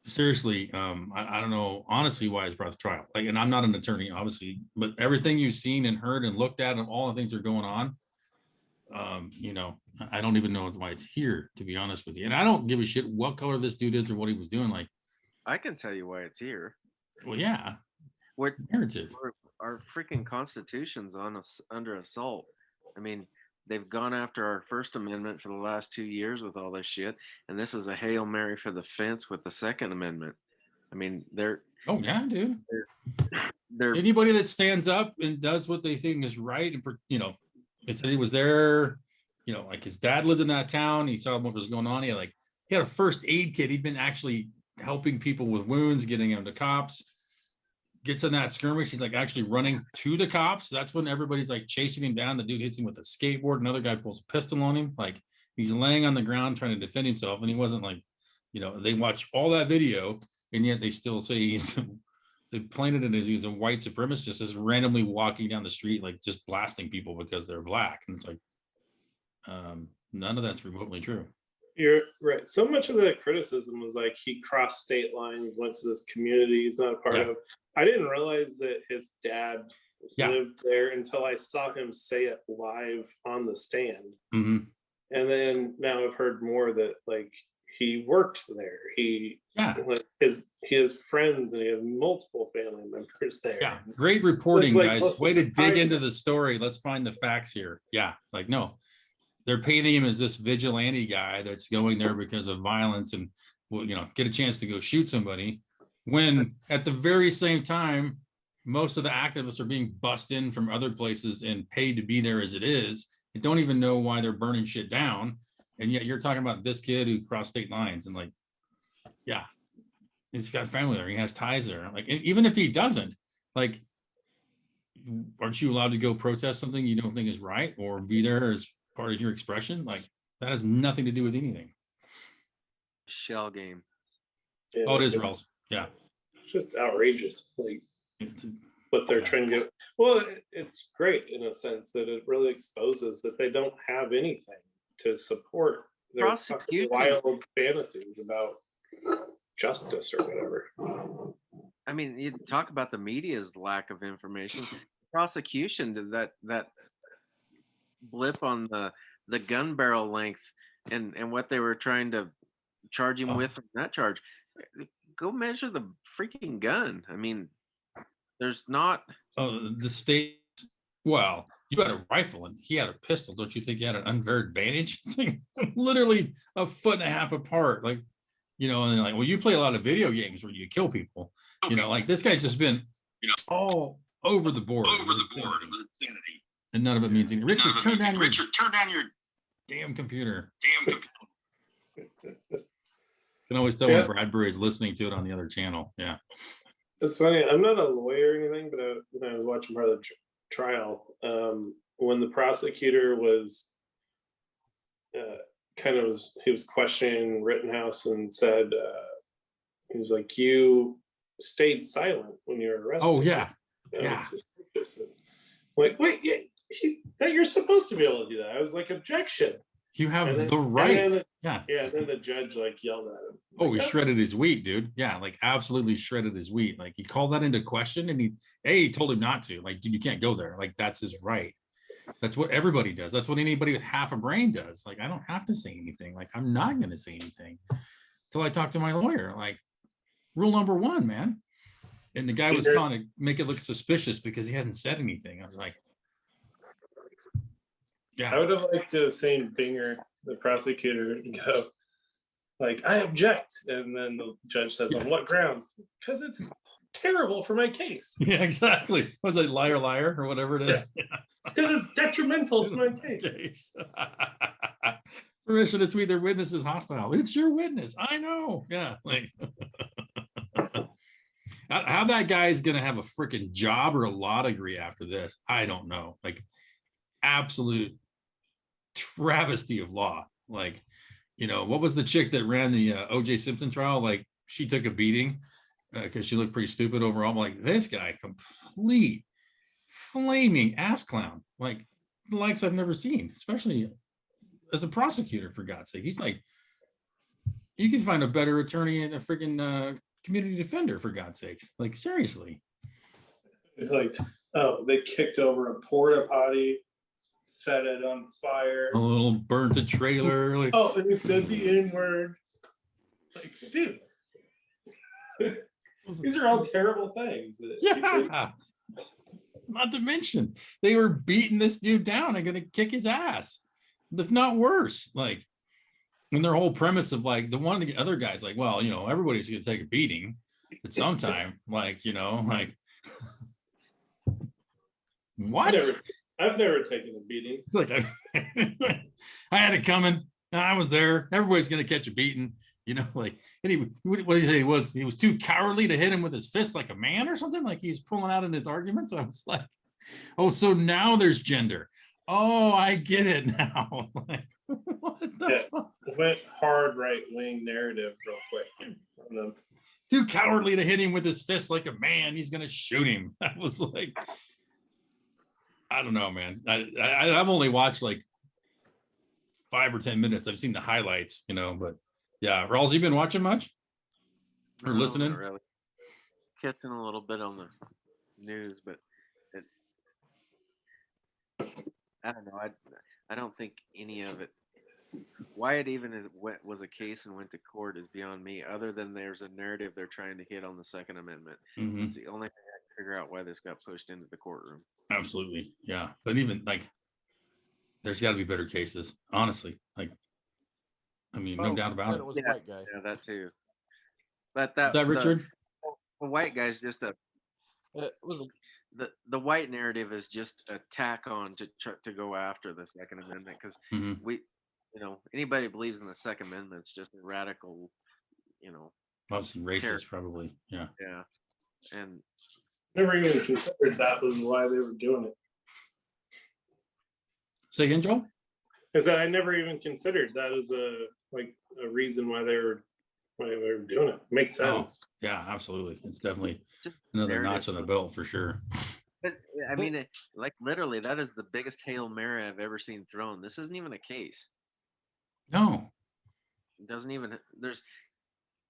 seriously, I don't know, honestly, why he's brought to trial. Like, and I'm not an attorney, obviously, but everything you've seen and heard and looked at and all the things that are going on, I don't even know why it's here, to be honest with you. And I don't give a shit what color this dude is or what he was doing. Like, I can tell you why it's here. Well, yeah. What narrative? Our freaking Constitution's under assault. I mean, they've gone after our First Amendment for the last 2 years with all this shit, and this is a Hail Mary for the fence with the Second Amendment. I mean, they're oh yeah, dude. They're anybody that stands up and does what they think is right, and they said he was there. Like his dad lived in that town. He saw what was going on. He had like he had a first aid kit. He'd been actually helping people with wounds, getting them to cops. Gets in that skirmish. He's like actually running to the cops. That's when everybody's like chasing him down. The dude hits him with a skateboard. Another guy pulls a pistol on him. Like he's laying on the ground trying to defend himself. And he wasn't like, they watch all that video and yet they still say they planted it as he's a white supremacist, just randomly walking down the street, like just blasting people because they're black. And it's like, none of that's remotely true. You're right. So much of the criticism was like he crossed state lines, went to this community he's not a part of. I didn't realize that his dad lived there until I saw him say it live on the stand. Mm-hmm. And then now I've heard more that like he worked there. He has friends and he has multiple family members there. Yeah, great reporting, like, guys. Way to dig into the story. Let's find the facts here. Yeah, like no. They're painting him as this vigilante guy that's going there because of violence and will, get a chance to go shoot somebody. When at the very same time, most of the activists are being bussed in from other places and paid to be there as it is, and don't even know why they're burning shit down. And yet you're talking about this kid who crossed state lines and like, yeah, he's got family there. He has ties there. Like, even if he doesn't, like, aren't you allowed to go protest something you don't think is right or be there as part of your expression? Like that has nothing to do with anything. Shell game. Yeah, it is, Ralls. Yeah. It's just outrageous. Like what they're trying to do. Well, it's great in a sense that it really exposes that they don't have anything to support their wild fantasies about justice or whatever. I mean, you talk about the media's lack of information. Prosecution did that blip on the gun barrel length and what they were trying to charge him with that charge. Go measure the freaking gun. I mean, there's not the state. Well, you had a rifle and he had a pistol. Don't you think you had an unfair advantage? It's like literally a foot and a half apart. Like, and they're like, well, you play a lot of video games where you kill people. Like this guy's just been all over the board. And none of it means anything. Richard, turn down your damn computer. Can always tell when Bradbury is listening to it on the other channel. Yeah. It's funny. I'm not a lawyer or anything, but when I was watching part of the trial, when the prosecutor was he was questioning Rittenhouse and said, he was like, you stayed silent when you were arrested. Oh, yeah. Like, wait, you're supposed to be able to do that. I was like, objection. You have the right. And then the judge like yelled at him. Oh, he shredded his wheat, dude. Yeah, like absolutely shredded his wheat. Like he called that into question and he told him not to. Like, dude, you can't go there. Like that's his right. That's what everybody does. That's what anybody with half a brain does. Like, I don't have to say anything. Like, I'm not going to say anything until I talk to my lawyer. Like, rule number one, man. And the guy was trying to make it look suspicious because he hadn't said anything. I was like, yeah. I would have liked to have seen Binger, the prosecutor, go, like, I object. And then the judge says, on what grounds? Because it's terrible for my case. Yeah, exactly. Was it liar, liar, or whatever it is? Yeah. Because it's detrimental to my case. Permission to tweet their witness is hostile. It's your witness. I know. Yeah. Like how that guy is going to have a freaking job or a law degree after this, I don't know. Like absolute travesty of law. Like, what was the chick that ran the OJ Simpson trial? Like she took a beating because she looked pretty stupid overall. I'm like, this guy, complete flaming ass clown, like the likes I've never seen, especially as a prosecutor, for God's sake. He's like, you can find a better attorney and a freaking community defender, for God's sakes. Like, seriously. It's like, oh, they kicked over a porta potty, set it on fire. A little burnt the trailer. Like, oh, and he said the N-word. Like, dude. These are all terrible things. Yeah. Not to mention, they were beating this dude down and going to kick his ass, if not worse. Like, and their whole premise of like the other guy's like, well, everybody's going to take a beating at some time. Like, like what? I've never taken a beating. It's like I had it coming. I was there. Everybody's gonna catch a beating, like, and what did he say? He was too cowardly to hit him with his fist like a man or something, like he's pulling out in his arguments. I was like, oh, so now there's gender. Oh, I get it now. Like, what the fuck? Went hard right wing narrative real quick. Too cowardly to hit him with his fist like a man. He's gonna shoot him. I was like, I don't know, man. I've only watched like 5 or 10 minutes. I've seen the highlights, but yeah. Ralls, you been watching much or listening? Not really. Catching a little bit on the news, but I don't know. I don't think any of it. Why it even was a case and went to court is beyond me. Other than there's a narrative they're trying to hit on the Second Amendment. Mm-hmm. It's the only thing I can figure out why this got pushed into the courtroom. Absolutely, yeah. But even like, there's got to be better cases, honestly. Like, I mean, no doubt about it. It was a white guy. Yeah, that too. But Is that Richard? The white guy's just It was the white narrative is just a tack on to go after the Second Amendment, because we, anybody who believes in the Second Amendment is just a radical, Mostly racist, probably. Yeah. Yeah, and Never even considered that was why they were doing it. Say again, Joel? Because I never even considered that as a reason why they were doing it. Makes sense. Oh, yeah, absolutely. It's definitely another notch on the belt for sure. But I mean, literally, that is the biggest Hail Mary I've ever seen thrown. This isn't even a case. No. It doesn't even.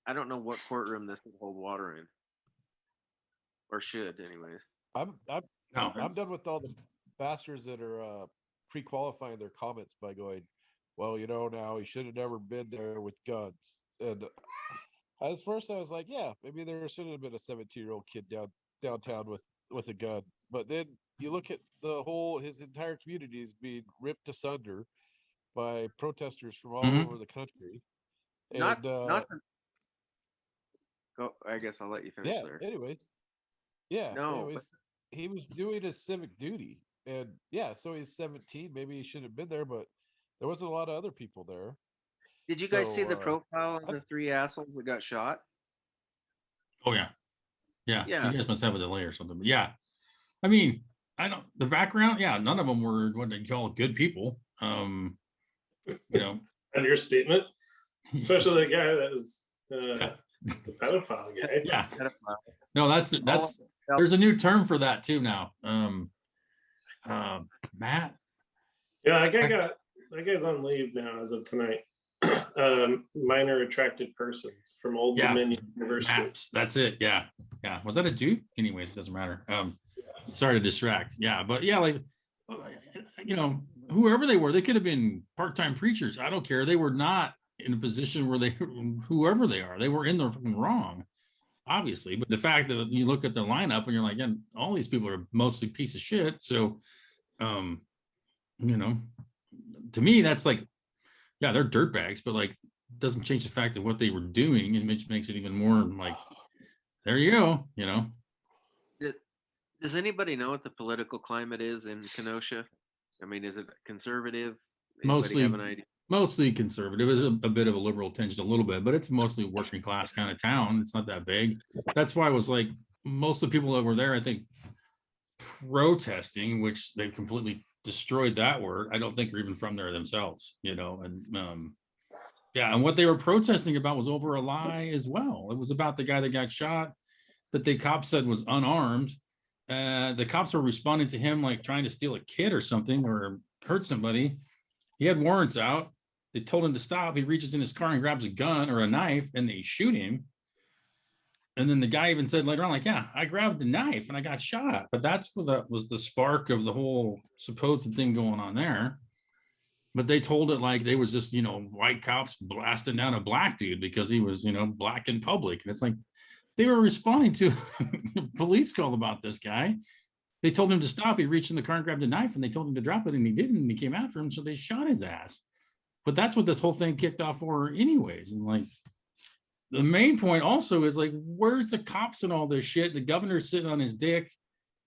I don't know what courtroom this would hold water in, or should, anyways. I'm done with all the bastards that are pre-qualifying their comments by going, well, now he should have never been there with guns. And at first I was like, yeah, maybe there should have been a 17-year-old kid downtown with a gun. But then you look at his entire community is being ripped asunder by protesters from all over the country. And go. I guess I'll let you finish there. Anyways, he was doing his civic duty, and so he's 17. Maybe he should have been there, but there wasn't a lot of other people there. Did you guys see the profile of the 3 assholes that got shot? Oh yeah. You guys must have a delay or something. But yeah, I mean, the background. Yeah, none of them were what they call good people. Understatement, especially the guy that was the pedophile guy. Yeah. No, that's there's a new term for that too now. Matt. Yeah, that guy's on leave now as of tonight. Minor attracted persons from Old Dominion University. Maps, that's it. Yeah. Was that a dude? Anyways, it doesn't matter. Sorry to distract. Yeah, but yeah, like, whoever they were, they could have been part-time preachers. I don't care. They were not in a position where whoever they are, they were in the wrong, obviously. But the fact that you look at the lineup and you're like, yeah, all these people are mostly piece of shit. So, to me, that's like, yeah, they're dirtbags, but like, doesn't change the fact of what they were doing, and which makes it even more like, there you go, Does anybody know what the political climate is in Kenosha? I mean, is it conservative? Mostly, have an idea? Mostly conservative. It's a bit of a liberal tinge, a little bit, but it's mostly working class kind of town. It's not that big. That's why I was like, most of the people that were there, I think, protesting, which they've completely destroyed that word. I don't think they're even from there themselves, and and what they were protesting about was over a lie as well. It was about the guy that got shot, that the cops said was unarmed. The cops were responding to him like trying to steal a kid or something or hurt somebody. He had warrants out. They told him to stop. He reaches in his car and grabs a gun or a knife, and they shoot him. And then the guy even said later on, like, yeah, I grabbed the knife and I got shot. But that's what that was the spark of the whole supposed thing going on there. But they told it like they was just, white cops blasting down a black dude because he was, black in public. And it's like, they were responding to a police call about this guy. They told him to stop. He reached in the car and grabbed a knife, and they told him to drop it, and he didn't. And he came after him, so they shot his ass. But that's what this whole thing kicked off for anyways. And like, the main point also is like, where's the cops and all this shit? The governor's sitting on his dick.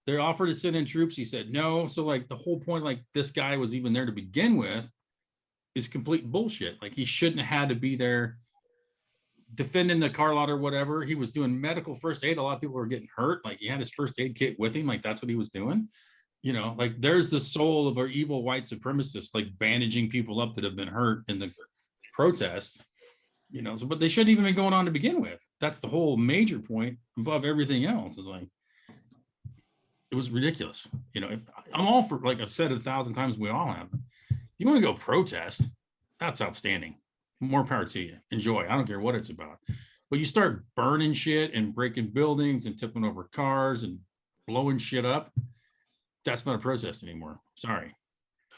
They offered to send in troops. He said no. So like the whole point, like this guy was even there to begin with. is complete bullshit. Like, he shouldn't have had to be there defending the car lot or whatever. He was doing medical first aid. A lot of people were getting hurt. Like, he had his first aid kit with him. Like, that's what he was doing. You know, like, there's the soul of our evil white supremacists, like bandaging people up that have been hurt in the protest. You know, so, but they shouldn't even be going on to begin with. That's the whole major point above everything else, is like, it was ridiculous. You know, I'm all for, like I've said 1,000 times, we all have. You want to go protest? That's outstanding. More power to you. Enjoy. I don't care what it's about. But you start burning shit and breaking buildings and tipping over cars and blowing shit up, that's not a protest anymore. Sorry.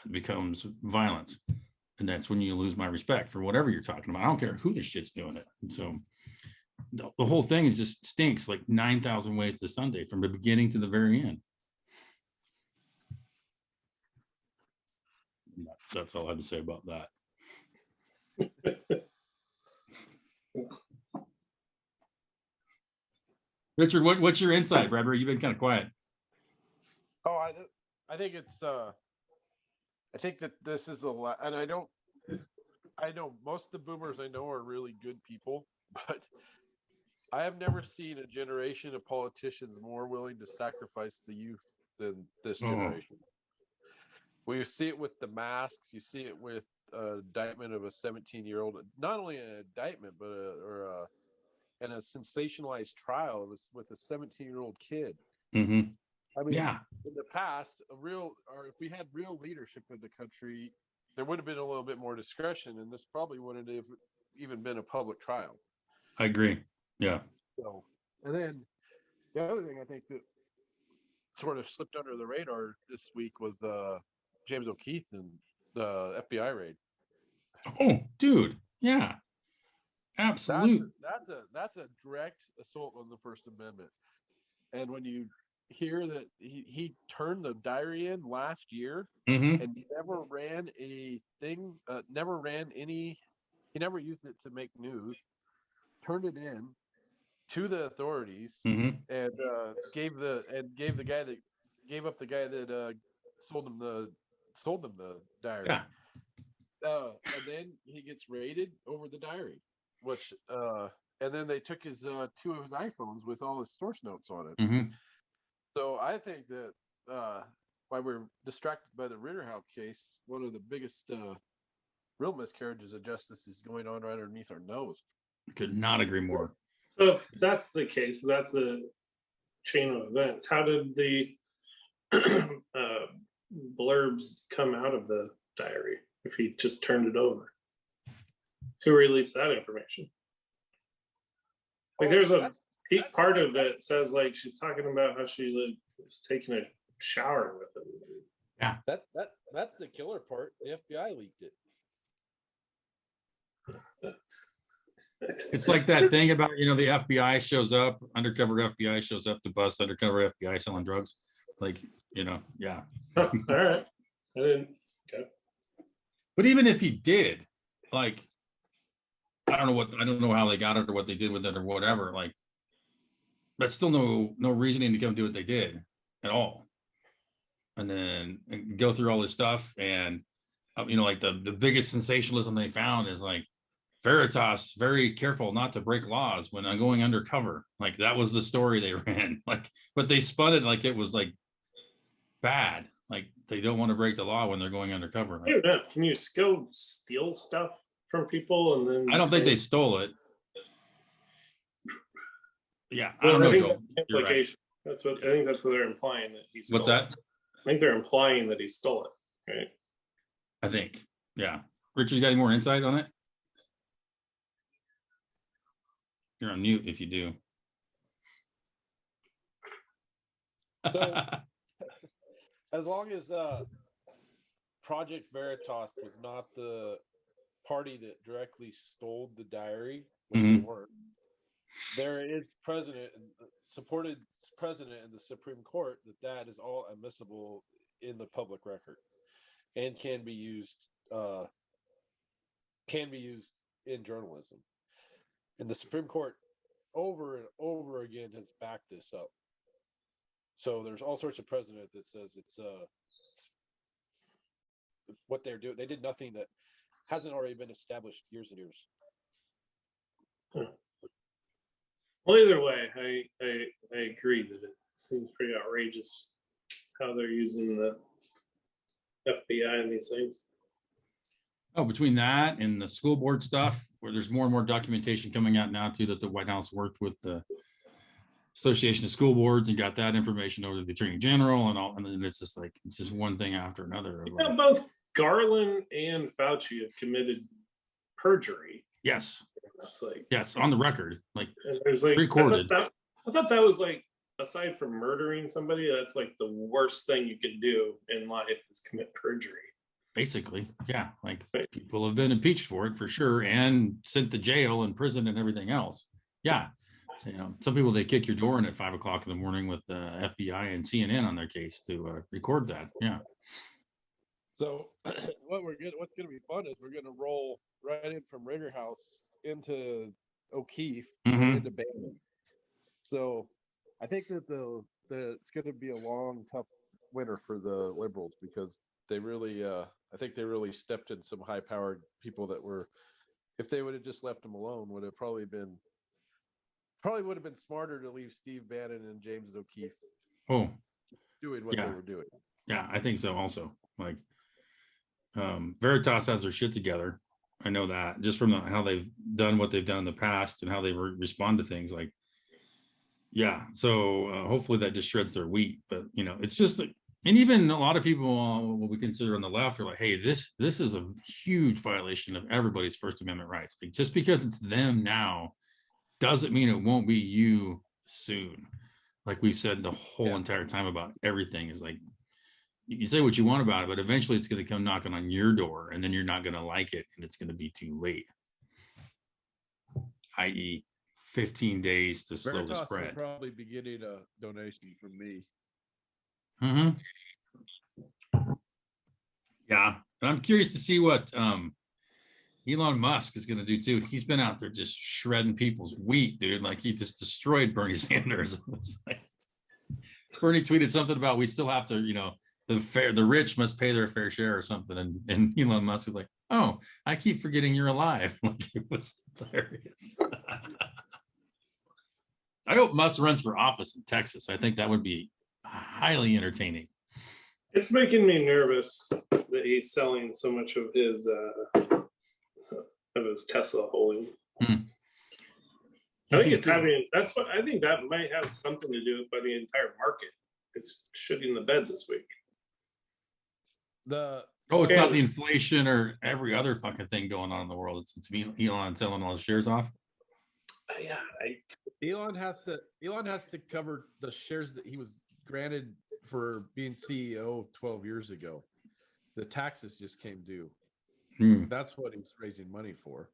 It becomes violence. And that's when you lose my respect for whatever you're talking about. I don't care who this shit's doing it. And so the whole thing is just stinks like 9,000 ways to Sunday from the beginning to the very end. That's all I have to say about that. Richard, what's your insight, Bradbury? You've been kind of quiet. Oh, I think it's I think that this is and I know most of the boomers I know are really good people, but I have never seen a generation of politicians more willing to sacrifice the youth than this generation. Well, you see it with the masks. You see it with indictment of a 17-year-old. Not only an indictment, but a sensationalized trial with a 17-year-old kid. Mm-hmm. I mean, yeah. In the past, if we had real leadership in the country, there would have been a little bit more discretion, and this probably wouldn't have even been a public trial. I agree. Yeah. So, and then the other thing I think that sort of slipped under the radar this week was James O'Keefe and the FBI raid. Oh, dude. Yeah. Absolutely. That's a direct assault on the First Amendment. And when you hear that he turned the diary in last year and never ran a thing, he never used it to make news, turned it in to the authorities and gave the guy that sold them the diary. Yeah. And then he gets raided over the diary, which and then they took his 2 of his iPhones with all his source notes on it. Mm-hmm. So I think that why we're distracted by the Ritterhouse case, one of the biggest real miscarriages of justice is going on right underneath our nose. Could not agree more. So if that's the case, that's a chain of events. How did the blurbs come out of the diary if he just turned it over? Who released that information? Like, there's a part of it says like she's talking about how she was taking a shower with him. Yeah, that's the killer part. The FBI leaked it. It's like that thing about, the FBI shows up, undercover FBI shows up to bust undercover FBI selling drugs. Like, yeah. All right. I didn't. Okay. But even if he did, like, I don't know how they got it or what they did with it or whatever. Like, that's still no reasoning to come do what they did at all. And then go through all this stuff. And, like the biggest sensationalism they found is like, Veritas, very careful not to break laws when I'm going undercover. Like, that was the story they ran. Like, but they spun it like it was like bad. Like, they don't want to break the law when they're going undercover. Like, I don't know. Can you go steal stuff from people and then? I don't think they stole it. Yeah, I don't know, Joel. Implication. Right. I think that's what they're implying, that he stole. What's that? I think they're implying that he stole it. Right. I think. Yeah. Richard, you got any more insight on it? You're on mute if you do. So, as long as Project Veritas was not the party that directly stole the diary, which they weren't, there is supported precedent in the Supreme Court that is all admissible in the public record and can be used in journalism. And the Supreme Court over and over again has backed this up. So there's all sorts of precedent that says it's what they're doing. They did nothing that hasn't already been established years and years. Well, either way, I agree that it seems pretty outrageous how they're using the FBI in these things. Oh, between that and the school board stuff, where there's more and more documentation coming out now too, that the White House worked with the Association of School Boards and got that information over to the Attorney General and all, and then it's just one thing after another. Yeah, both Garland and Fauci have committed perjury. Yes. That's like, yes, on the record, there's recorded. I thought that was like, aside from murdering somebody, that's like the worst thing you could do in life is commit perjury. Basically, yeah, people have been impeached for it for sure and sent to jail and prison and everything else. Yeah, some people, they kick your door in at 5 o'clock in the morning with the FBI and CNN on their case to record that. Yeah. So what's going to be fun is we're going to roll right in from Rigger House into O'Keefe and into Bailey. So I think that it's going to be a long, tough winter for the Liberals because they really, I think they really stepped in some high-powered people that were, if they would have just left them alone, would have probably would have been smarter to leave Steve Bannon and James O'Keefe doing what they were doing. Yeah, I think so also. Veritas has their shit together. I know that just from how they've done what they've done in the past and how they respond to things so hopefully that just shreds their wheat. But it's just and even a lot of people what we consider on the left are like, hey, this is a huge violation of everybody's First Amendment rights. Just because it's them now doesn't mean it won't be you soon. Like we've said the whole entire time about everything is you say what you want about it, but eventually it's going to come knocking on your door and then you're not going to like it and it's going to be too late. i.e. 15 days to slow the spread. Will probably be getting a donation from me. Yeah, but I'm curious to see what Elon Musk is going to do too. He's been out there just shredding people's wheat, dude. He just destroyed Bernie Sanders. Bernie tweeted something about we still have to, the rich must pay their fair share or something. And Elon Musk was like, oh, I keep forgetting you're alive. It was hilarious. I hope Musk runs for office in Texas. I think that would be highly entertaining. It's making me nervous that he's selling so much of his Tesla holding. I think I think that might have something to do with by the entire market is shitting the bed this week. It's not the inflation or every other fucking thing going on in the world. It's Elon selling all his shares off. Yeah, Elon has to cover the shares that he was granted for being CEO 12 years ago. The taxes just came due. That's what he's raising money for.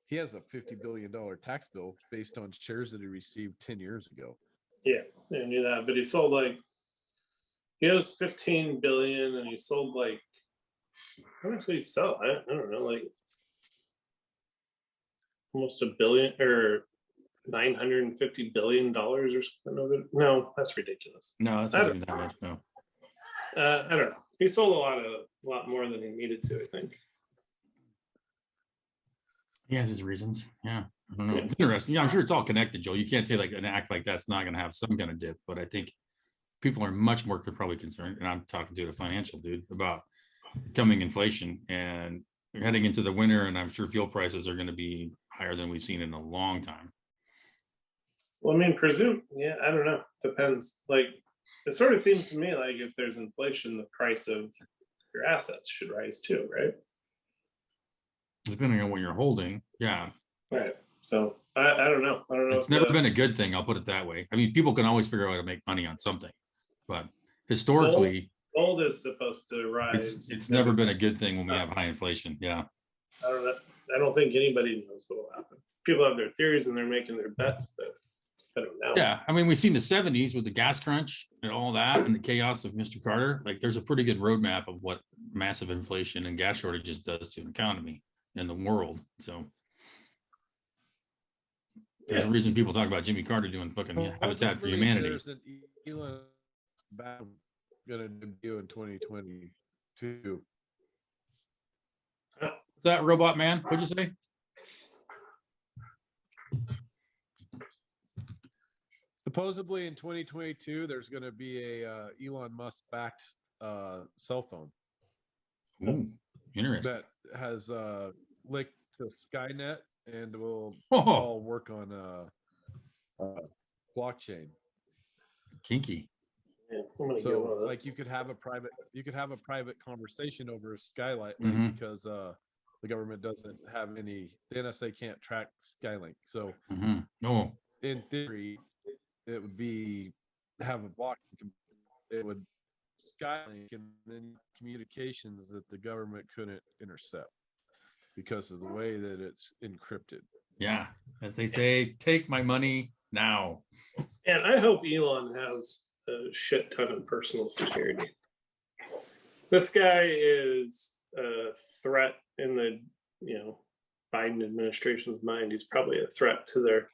He has a $50 billion tax bill based on shares that he received 10 years ago. Yeah, I knew that. But he sold he has 15 billion and he sold how much did he sell? I don't know, almost $1 billion or $950 billion or something. No, that's ridiculous. No, that's not even that much. No. I don't know. He sold a lot more than he needed to, I think. He has his reasons. Yeah. I don't know. It's interesting. Yeah, I'm sure it's all connected, Joel. You can't say an act like that's not going to have some kind of dip, but I think people are much more probably concerned, and I'm talking to a financial dude, about coming inflation and heading into the winter, and I'm sure fuel prices are going to be higher than we've seen in a long time. Well, I mean, I don't know. Depends. It sort of seems to me like if there's inflation, the price of your assets should rise too, right? Depending on what you're holding, yeah. Right. So I don't know. It's never been a good thing. I'll put it that way. I mean, people can always figure out how to make money on something, but historically, gold is supposed to rise. It's never been a good thing when we have high inflation. Yeah. I don't know. I don't think anybody knows what will happen. People have their theories and they're making their bets, but I don't know. Yeah, I mean, we've seen the 70s with the gas crunch and all that and the chaos of Mr. Carter. There's a pretty good roadmap of what massive inflation and gas shortages does to an economy and the world. So there's a reason people talk about Jimmy Carter doing fucking Habitat for Humanity. There's an Elon going to debut in 2022. What's that, Robot Man? What'd you say? Supposedly in 2022, there's going to be a Elon Musk backed cell phone Ooh, interesting. that has linked to Skynet and will Oh, all work on blockchain. kinky. Yeah, I'm gonna So go, like you could have a private conversation over Skylight Mhm. because the government doesn't have any, the NSA can't track Skylink. So Mhm. Oh, in theory, it would be have a block. It would Skylink and then communications that the government couldn't intercept because of the way that it's encrypted. yeah. As they say, take my money now. and I hope Elon has a shit ton of personal security. This guy is a threat in the Biden administration's mind. He's probably a threat to their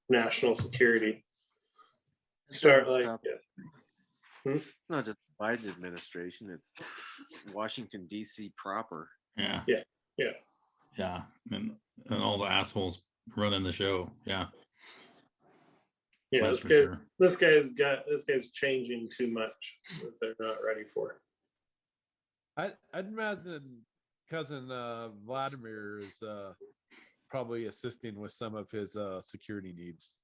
national security. Start Doesn't like stop- yeah. It's not just the Biden administration, it's Washington, D.C. proper. Yeah. Yeah. Yeah. And all the assholes running the show. Yeah. Yeah, That's this for guy, sure. this guy's changing too much that they're not ready for. I'd imagine cousin Vladimir is probably assisting with some of his security needs.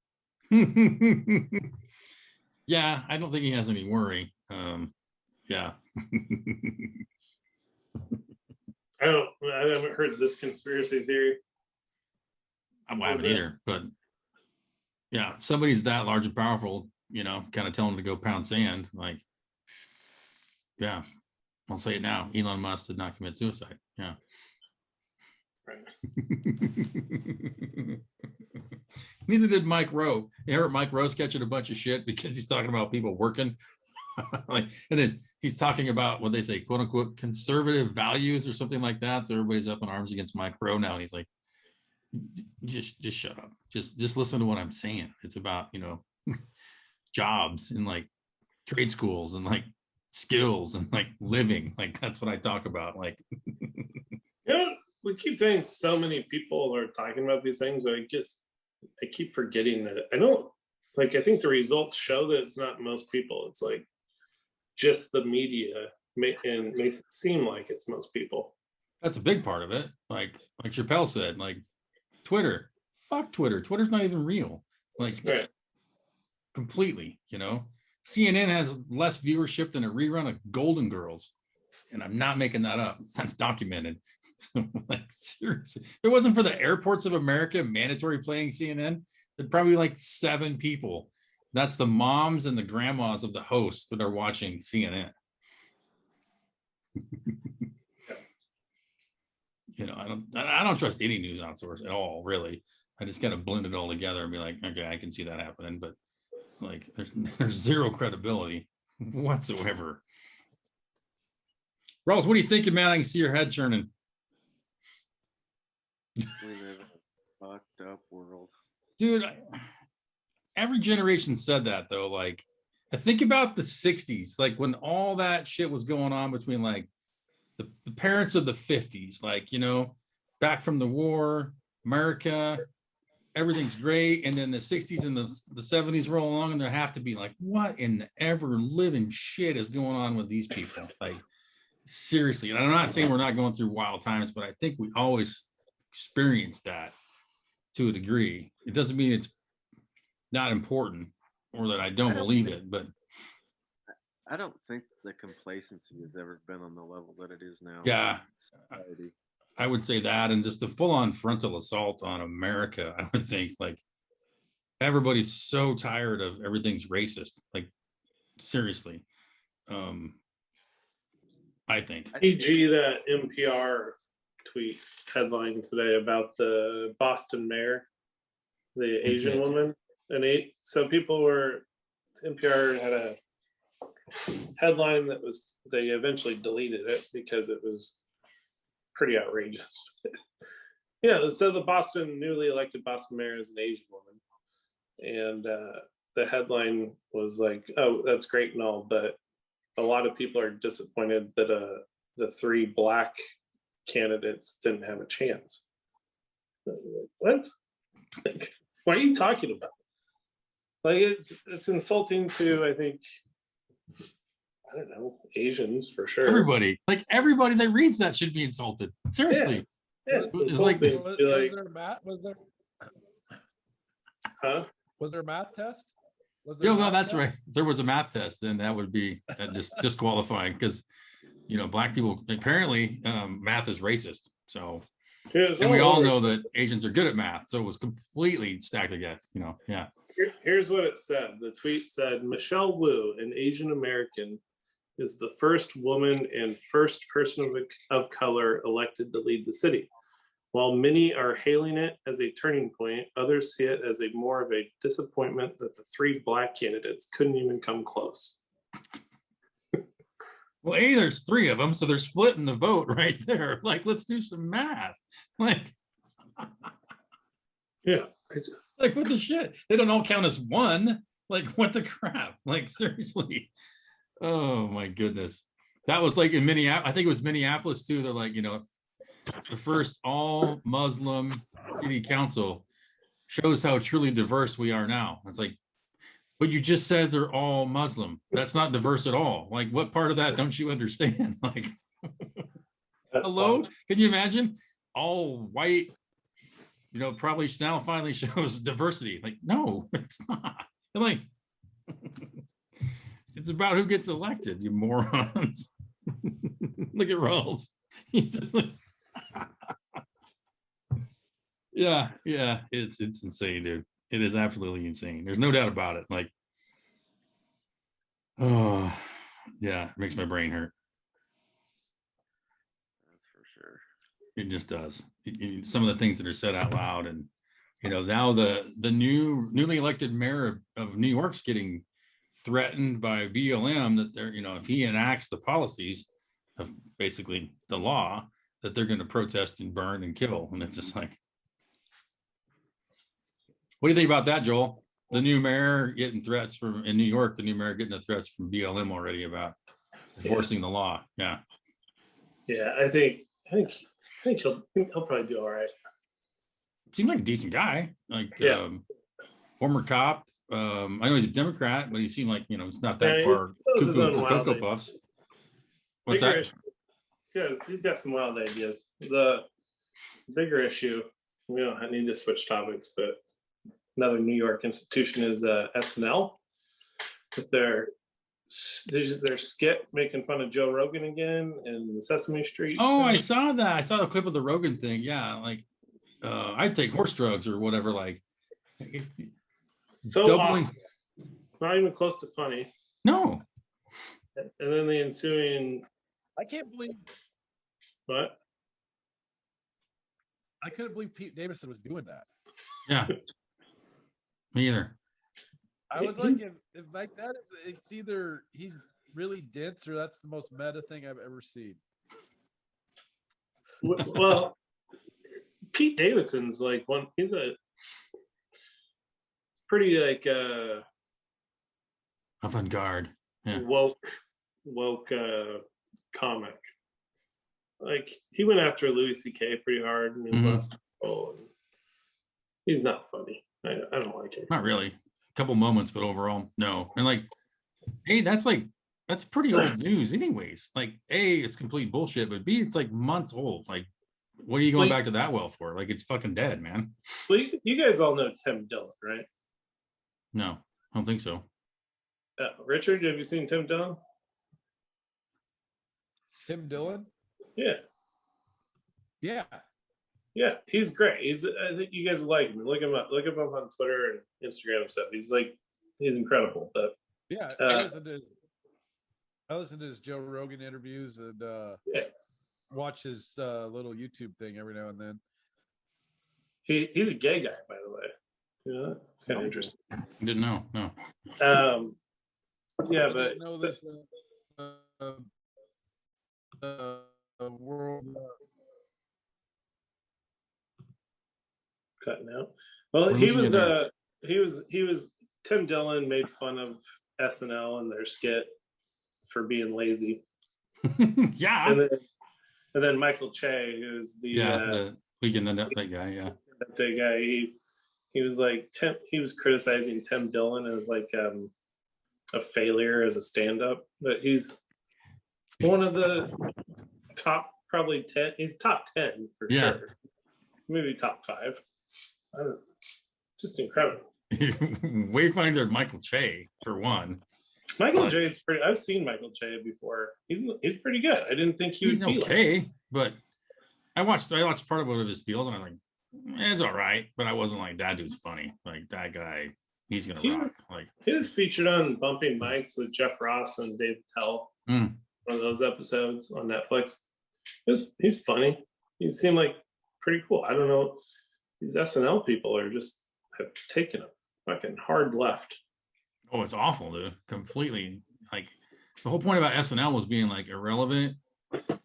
Yeah, I don't think he has any worry. Yeah. I haven't heard this conspiracy theory. I haven't either, but yeah, if somebody's that large and powerful, kind of tell them to go pound sand. Like, yeah, I'll say it now. Elon Musk did not commit suicide. Yeah. Right. Neither did Mike Rowe. You heard Mike Rowe catching a bunch of shit because he's talking about people working. And then he's talking about what they say, quote unquote, conservative values or something like that. So everybody's up in arms against Mike Rowe now. And he's like, just shut up. Just listen to what I'm saying. It's about, jobs and like trade schools and like skills and like living. Like that's what I talk about. Like, we keep saying so many people are talking about these things, but I keep forgetting that I think the results show that it's not most people. It's like just the media make it seem like it's most people. that's a big part of it. Like Chappelle said, like Twitter, fuck Twitter. Twitter's not even real. Like Right. completely, CNN has less viewership than a rerun of Golden Girls. And I'm not making that up. That's documented. So, like, seriously, if it wasn't for the airports of America mandatory playing CNN, there'd probably be like 7 people. That's the moms and the grandmas of the hosts that are watching CNN. I don't trust any news outsource at all, really. I just gotta blend it all together and be like, okay, I can see that happening, but like there's zero credibility whatsoever. Ralls, what are you thinking, man? I can see your head churning. We live in a fucked up world. Dude, every generation said that though. Like, I think about the 60s, like when all that shit was going on between like the parents of the 50s, like, back from the war, America, everything's great. And then the 60s and the 70s roll along and there have to be like, what in the ever living shit is going on with these people? Like, seriously. And I'm not saying we're not going through wild times, but I think we always experience that to a degree. It doesn't mean it's not important or that I don't believe it, but I don't think the complacency has ever been on the level that it is now. yeah, Society. I would say that. And just the full-on frontal assault on America, I would think like everybody's so tired of everything's racist. Like, seriously. I think. E.g. that NPR tweet headline today about the Boston mayor, the Asian woman. And so people NPR had a headline that they eventually deleted it because it was pretty outrageous. Yeah, so the newly elected Boston mayor is an Asian woman. And the headline was like, oh, that's great and all, but a lot of people are disappointed that the 3 Black candidates didn't have a chance. What? Like, what are you talking about? Like, it's insulting to, I think, I don't know, Asians for sure. Everybody that reads that should be insulted. Seriously. Yeah, it's It's like- insulting. Was, to be like, there math? huh? Was there a math test? Was there a No, math that's test? right. If there was a math test, then that would be disqualifying because, black people, apparently math is racist. So, and we all know that Asians are good at math. So it was completely stacked against, yeah. Here's what it said. The tweet said, Michelle Wu, an Asian American, is the first woman and first person of color elected to lead the city. While many are hailing it as a turning point, others see it as more of a disappointment that the 3 black candidates couldn't even come close. Well, there's 3 of them, so they're splitting the vote right there. Like, let's do some math. Like, Yeah. like what the shit? They don't all count as 1. Like, what the crap? Like, seriously. Oh my goodness. That was like in Minneapolis. I think it was Minneapolis too. They're like, the first all Muslim city council shows how truly diverse we are now. It's like, but you just said they're all Muslim. That's not diverse at all. Like, what part of that don't you understand? Like, hello? Fun. Can you imagine? All white, probably now finally shows diversity. Like, no, it's not. And like, it's about who gets elected, you morons. Look at Ralls. Yeah, it's insane, dude. It is absolutely insane. There's no doubt about it. Like, oh yeah, it makes my brain hurt. That's for sure. It just does. Some of the things that are said out loud, and now the newly elected mayor of New York's getting threatened by BLM that they're, if he enacts the policies of basically the law, that they're going to protest and burn and kill. And it's just like, what do you think about that, Joel? The new mayor getting threats in New York, the new mayor getting the threats from BLM already about enforcing the law. Yeah. Yeah, I think he'll probably do all right. Seemed like a decent guy, like Yeah. Former cop. I know he's a Democrat, but he seemed like, he's not that Yeah, far he throws his cuckoo own for wild Cocoa ideas. Puffs. What's Bigger that? issue- he's got some wild ideas. The bigger issue, we don't need to switch topics, but another New York institution is SNL with their skit making fun of Joe Rogan again and the Sesame Street. Oh, I saw that. I saw the clip of the Rogan thing. Yeah, like I'd take horse drugs or whatever. Like, So doubling. awful. Not even close to funny. No, And then the ensuing I can't believe what? I couldn't believe Pete Davidson was doing that. yeah, me either. I was like, if like that is, it's either he's really dense or that's the most meta thing I've ever seen. Well, Pete Davidson's like he's a pretty like Avant-garde. Yeah. woke comic. Like he went after Louis C.K. pretty hard in his Mhm. last role. He's not funny. I don't like him. Not really. A couple moments, but overall, no. And like, hey, that's pretty old news, anyways. Like, A, it's complete bullshit, but B, it's like months old. Like, what are you going Well, back to that well for? Like, it's fucking dead, man. Well, you guys all know Tim Dillon, right? No, I don't think so. Richard, have you seen Tim Dillon? Tim Dillon? Yeah. Yeah. He's great. I think you guys will like him. Look him up. Look him up on Twitter and Instagram and stuff. He's incredible. But Yeah. I listen to his Joe Rogan interviews and watch his little YouTube thing every now and then. he's a gay guy, by the way. Yeah, it's kind of interesting. Didn't know. No. Yeah, I but didn't know that world. cutting out. Well, We're he losing you was there. Tim Dillon made fun of SNL and their skit for being lazy. Yeah. And then And then Michael Che, who's the Weekend Update guy. Yeah, update guy. He was like he was criticizing Tim Dillon as like a failure as a stand-up, but he's one of the top probably 10. He's top 10 for sure. Maybe top 5. I don't know. Just incredible. Way funnier than Michael Che for one. Michael Che is pretty. I've seen Michael Che before. He's pretty good. I didn't think he would be okay, like, but I watched part of one of his deals, and I'm like, it's all right, but I wasn't like, that dude's funny. Like that guy, he's gonna rock. Like he was featured on Bumping Mics with Jeff Ross and Dave Tell. One of those episodes on Netflix. He's funny. He seemed like pretty cool. I don't know. These SNL people have taken a fucking hard left. Oh, it's awful, dude. Completely. Like the whole point about SNL was being like irrelevant, like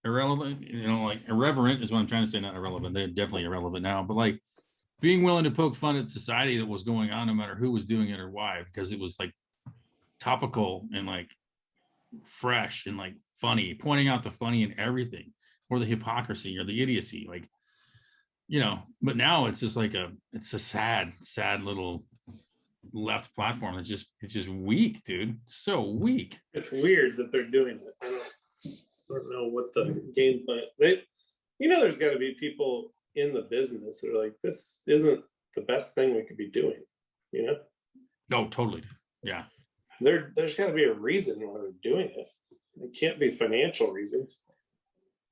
irreverent is what I'm trying to say, not irrelevant. They're definitely irrelevant now, but like being willing to poke fun at society that was going on, no matter who was doing it or why, because it was like topical and like fresh and like funny, pointing out the funny in everything, or the hypocrisy or the idiocy, like, but now it's just like it's a sad little left platform. It's just weak, dude. It's so weak. It's weird that they're doing it. I don't know what the game plan. There's got to be people in the business that are like, this isn't the best thing we could be doing. No, totally. Yeah. There's got to be a reason why they're doing it. It can't be financial reasons.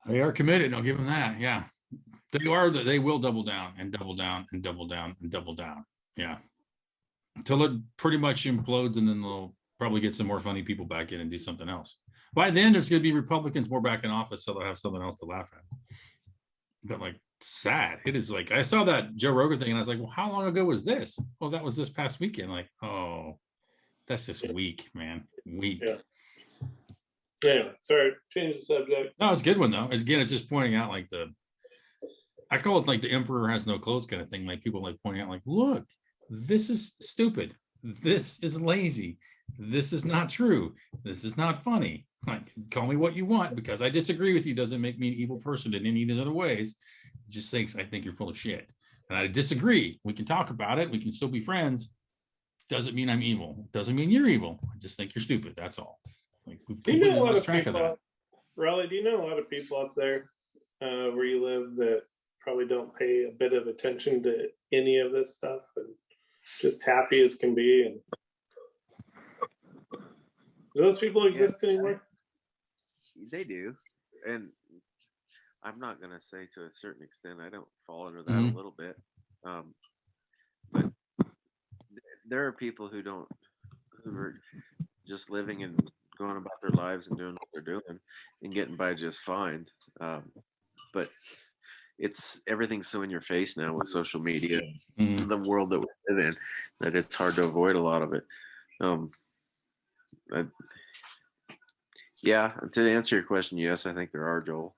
They are committed. I'll give them that. Yeah. They will double down and double down and double down and double down. Yeah. Until it pretty much implodes, and then they'll probably get some more funny people back in and do something else. By then, there's going to be Republicans more back in office, so they'll have something else to laugh at. But like, sad. It is like, I saw that Joe Rogan thing, and I was like, well, how long ago was this? Well, that was this past weekend. Like, oh, that's just weak, man. Weak. Yeah. Anyway, sorry, change the subject. No, it's a good one though. Again, it's just pointing out like I call it like the emperor has no clothes kind of thing. Like people like pointing out like, look, this is stupid. This is lazy. This is not true. This is not funny. Like, call me what you want, because I disagree with you doesn't make me an evil person in any of these other ways. It just thinks I think you're full of shit. And I disagree. We can talk about it. We can still be friends. Doesn't mean I'm evil. Doesn't mean you're evil. I just think you're stupid. That's all. Like, we've completely lost track of that. Raleigh, do you know a lot of people out there where you live that probably don't pay a bit of attention to any of this stuff and just happy as can be? And do those people exist anymore? They do. And I'm not going to say to a certain extent, I don't fall under that a little bit. But there are people who are just living and going about their lives and doing what they're doing and getting by just fine. But everything's so in your face now with social media, the world that we live in, that it's hard to avoid a lot of it. Yeah, to answer your question, yes, I think there are, Joel.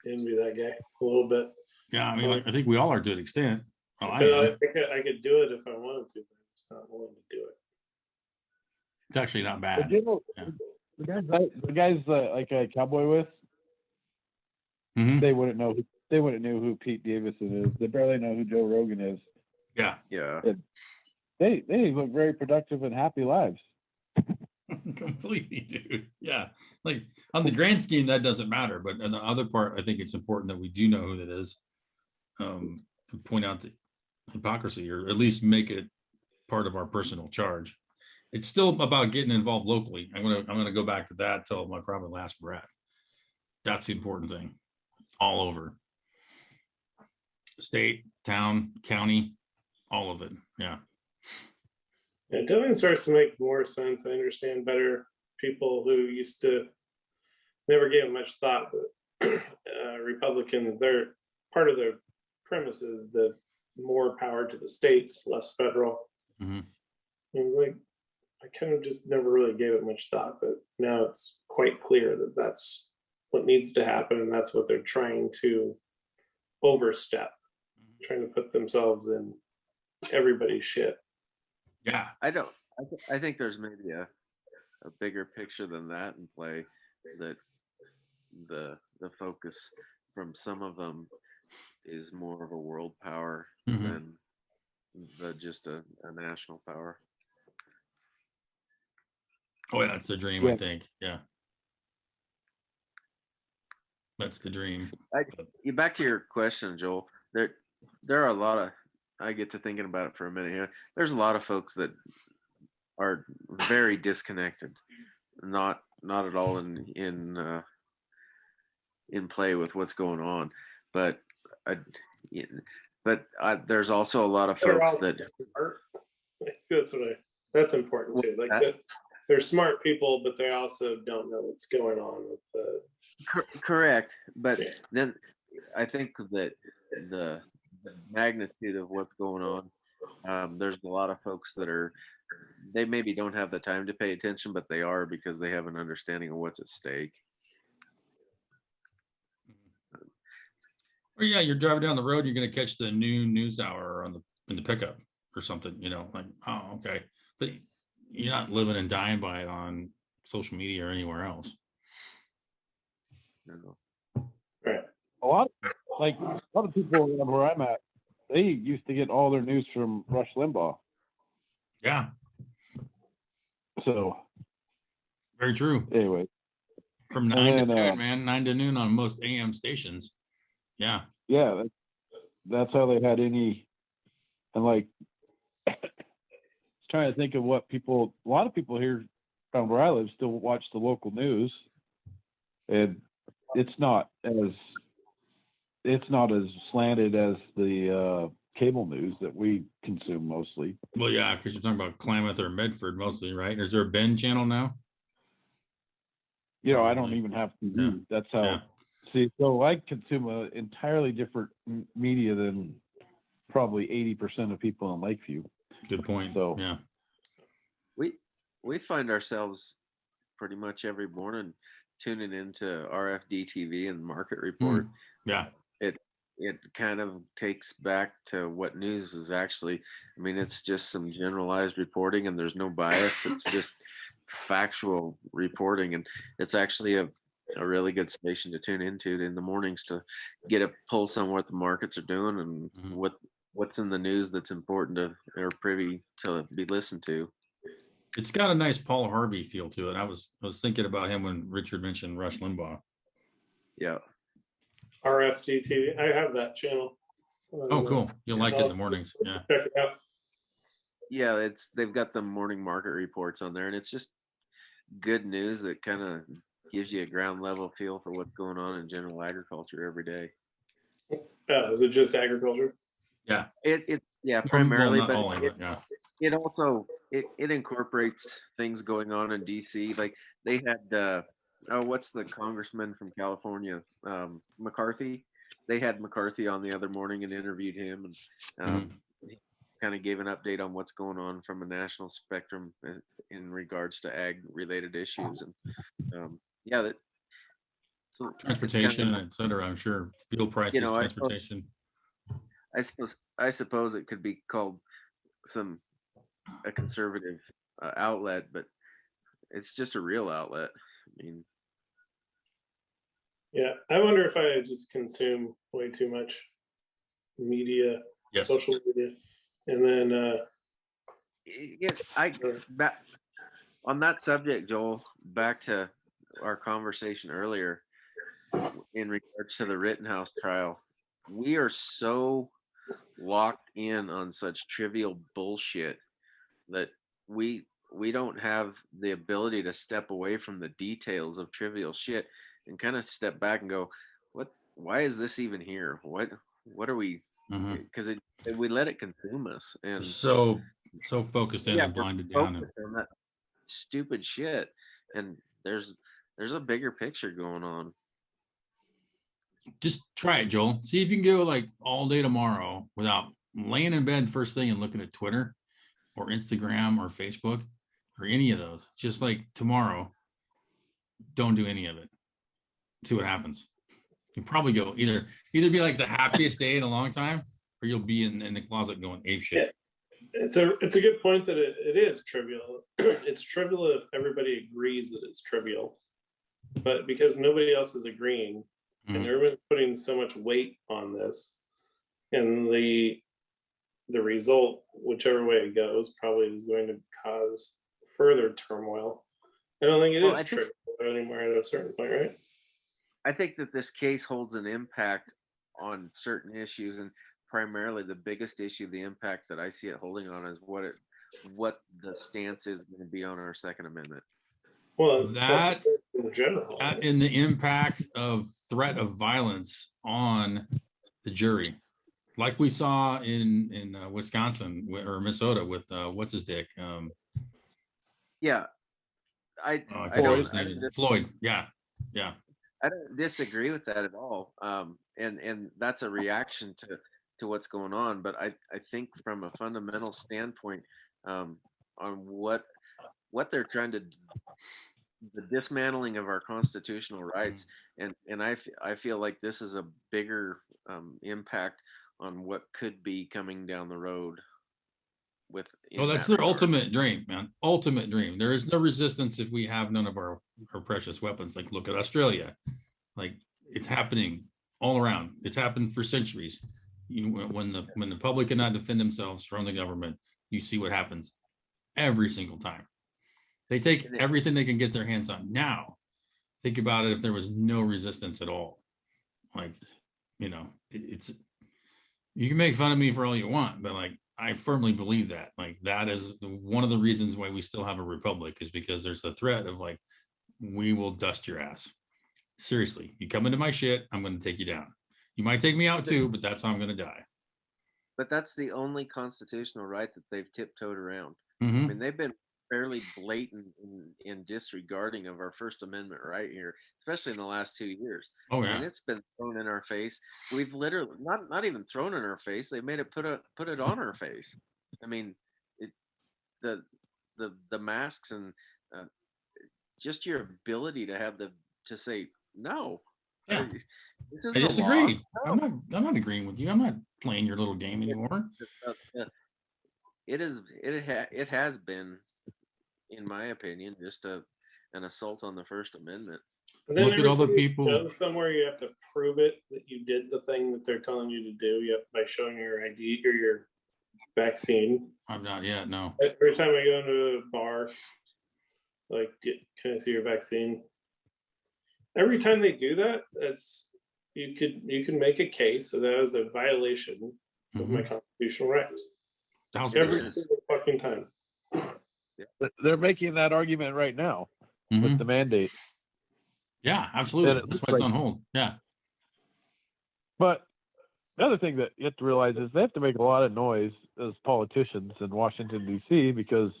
Envy that guy a little bit. Yeah, I mean, I think we all are to an extent. I think I could do it if I wanted to, but I'm just not willing to do it. It's actually not bad. The guys like a cowboy with, they wouldn't know. They wouldn't know who Pete Davidson is. They barely know who Joe Rogan is. Yeah. They live very productive and happy lives. Completely, dude. Yeah. Like on the grand scheme, that doesn't matter. But on the other part, I think it's important that we do know who that is. And point out the hypocrisy, or at least make it part of our personal charge. It's still about getting involved locally. I'm gonna go back to that till my probably last breath. That's the important thing. All over. State, town, county, all of it. Yeah. It definitely starts to make more sense. I understand better people who used to never gave much thought, but Republicans, they're part of their premise is that more power to the states, less federal. And it's like, I kind of just never really gave it much thought, but now it's quite clear that that's what needs to happen, and that's what they're trying to overstep, trying to put themselves in everybody's shit. Yeah. I think there's maybe a bigger picture than that in play. that the focus from some of them is more of a world power than just a national power. Oh yeah, that's the dream. I think. Yeah, that's the dream. Back to your question, Joel. There are a lot of. I get to thinking about it for a minute here. There's a lot of folks that are very disconnected, not at all in play with what's going on, but there's also a lot of folks that. That's important too. Like they're smart people, but they also don't know what's going on with the. Correct, but then I think that the magnitude of what's going on, there's a lot of folks that they maybe don't have the time to pay attention, but they are because they have an understanding of what's at stake. Or yeah, you're driving down the road, you're going to catch the noon news hour in the pickup or something, like, oh, okay. But you're not living and dying by it on social media or anywhere else. No. Right. A lot of people around where I'm at, they used to get all their news from Rush Limbaugh. Yeah. So. Very true. Anyway. From 9 to noon, man. 9 to noon on most AM stations. Yeah. Yeah. That's how they had any. And like, trying to think of what a lot of people here around where I live still watch the local news. And it's not as slanted as the cable news that we consume mostly. Well, yeah, because you're talking about Klamath or Medford mostly, right? Is there a Bend channel now? I don't even have TV. Yeah. That's how. Yeah. See, so I consume an entirely different media than probably 80% of people in Lakeview. Good point. So yeah, we find ourselves pretty much every morning tuning into RFD TV and Market Report. Yeah, it kind of takes back to what news is actually. I mean, it's just some generalized reporting, and there's no bias. It's just factual reporting, and it's actually a really good station to tune into in the mornings to get a pulse on what the markets are doing and what's in the news that's important to or privy to be listened to. It's got a nice Paul Harvey feel to it. I was thinking about him when Richard mentioned Rush Limbaugh. Yeah. RFD TV. I have that channel. Oh, cool. You'll like it in the mornings. Yeah. Check it out. Yeah, they've got the morning market reports on there, and it's just good news that kind of gives you a ground level feel for what's going on in general agriculture every day. Is it just agriculture? Yeah. It primarily, but all of it, yeah. It also it incorporates things going on in DC. Like they had what's the congressman from California, McCarthy? They had McCarthy on the other morning and interviewed him, and he kind of gave an update on what's going on from a national spectrum in regards to ag related issues. And transportation, et cetera. I'm sure fuel prices, transportation. I suppose it could be called a conservative outlet, but it's just a real outlet. I mean, yeah, I wonder if I just consume way too much media, social media, and then on that subject, Joel, back to our conversation earlier in regards to the Rittenhouse trial. We are so locked in on such trivial bullshit that we don't have the ability to step away from the details of trivial shit and kind of step back and go, why is this even here? What are we? Because we let it consume us, and so focused in and blinded down on that stupid shit. And there's a bigger picture going on. Just try it, Joel. See if you can go like all day tomorrow without laying in bed first thing and looking at Twitter or Instagram or Facebook or any of those. Just like tomorrow, don't do any of it. See what happens. You'll probably go either be like the happiest day in a long time, or you'll be in the closet going ape shit. It's a good point that it is trivial. It's trivial if everybody agrees that it's trivial. but because nobody else is agreeing, and everyone's putting so much weight on this, and the result, whichever way it goes, probably is going to cause further turmoil. I don't think it is triggered anymore at a certain point, right? I think that this case holds an impact on certain issues, and primarily the biggest issue, the impact that I see it holding on, is what the stance is going to be on our Second Amendment. Well, that in general, in the impact of threat of violence on the jury, like we saw in Wisconsin or Minnesota with what's his dick? Yeah, I forget his name. Floyd. Yeah. I don't disagree with that at all. And that's a reaction to what's going on. But I think from a fundamental standpoint, on what they're trying to, the dismantling of our constitutional rights, and I feel like this is a bigger impact on what could be coming down the road. That's their ultimate dream, man. Ultimate dream. There is no resistance if we have none of our precious weapons. Like, look at Australia. Like, it's happening all around. It's happened for centuries. When the public cannot defend themselves from the government, you see what happens every single time. They take everything they can get their hands on. Now, think about it if there was no resistance at all. Like, it's you can make fun of me for all you want, but like, I firmly believe that. Like, that is one of the reasons why we still have a republic, is because there's a threat of like, we will dust your ass. Seriously, you come into my shit, I'm going to take you down. You might take me out too, but that's how I'm going to die. But that's the only constitutional right that they've tiptoed around. Mm-hmm. I mean, they've been fairly blatant in disregarding of our First Amendment right here, especially in the last 2 years. Oh yeah, I mean, it's been thrown in our face. We've literally not even thrown in our face. They made it put it on our face. I mean, the masks and just your ability to have to say no. Yeah. This is I disagree. No. I'm not agreeing with you. I'm not playing your little game anymore. It has been, in my opinion, just an assault on the First Amendment. Look at all the people. Somewhere you have to prove it that you did the thing that they're telling you to do. By showing your ID or your vaccine. I'm not yet. No. Every time I go into a bar, like, can I see your vaccine? Every time they do that, you can make a case that is a violation of my constitutional rights. Every single fucking time. They're making that argument right now with the mandate. Yeah, absolutely. That's why it's on hold. Yeah. But the other thing that you have to realize is they have to make a lot of noise as politicians in Washington, D.C., because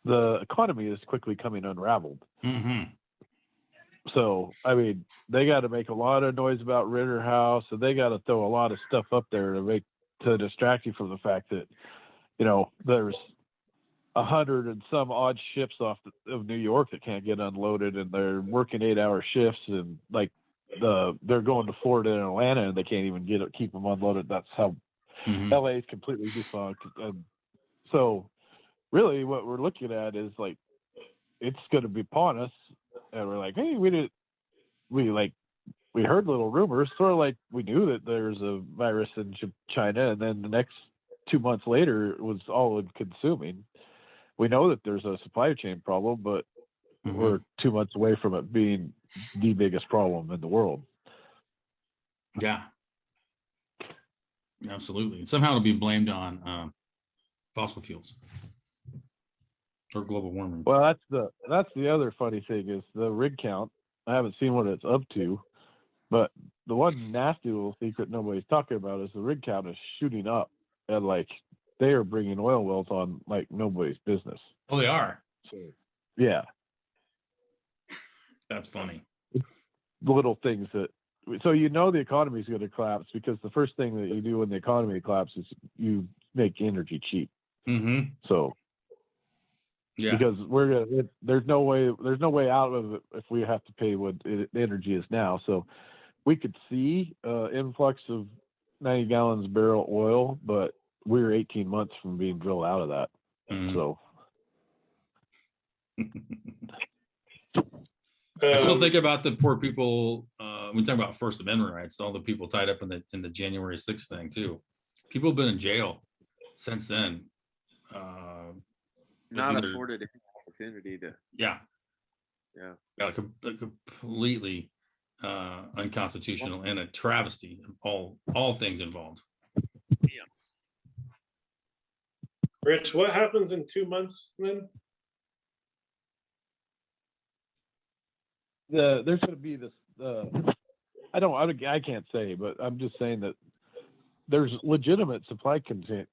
the economy is quickly coming unraveled. Mm-hmm. So, I mean, they got to make a lot of noise about Ritter House, and they got to throw a lot of stuff up there to distract you from the fact that, there's 100 and some odd ships off of New York that can't get unloaded, and they're working 8-hour shifts, and like they're going to Florida and Atlanta, and they can't even keep them unloaded. That's how LA is completely defunct. And so, really, what we're looking at is like it's going to be upon us, and we're like, hey, we heard little rumors, sort of like we knew that there's a virus in China, and then the next 2 months later it was all consuming. We know that there's a supply chain problem, but we're 2 months away from it being the biggest problem in the world. Yeah, absolutely. Somehow it'll be blamed on fossil fuels or global warming. Well, that's the other funny thing is the rig count. I haven't seen what it's up to, but the one nasty little secret nobody's talking about is the rig count is shooting up, and like they are bringing oil wells on like nobody's business. Oh, they are. So, yeah, that's funny. Little things that. So the economy is going to collapse because the first thing that you do when the economy collapses, you make energy cheap. Mm-hmm. So. Yeah. Because there's no way out of it if we have to pay what energy is now. So we could see influx of 90 gallons a barrel oil, but we're 18 months from being drilled out of that. So I still think about the poor people. We talk about First Amendment rights, all the people tied up in the January 6th thing too. People have been in jail since then. Not either, afforded any opportunity to. Yeah. Yeah. Like completely unconstitutional and a travesty of all things involved. Yeah. Rich, what happens in 2 months then? There's going to be this. I can't say, but I'm just saying that there's legitimate supply chain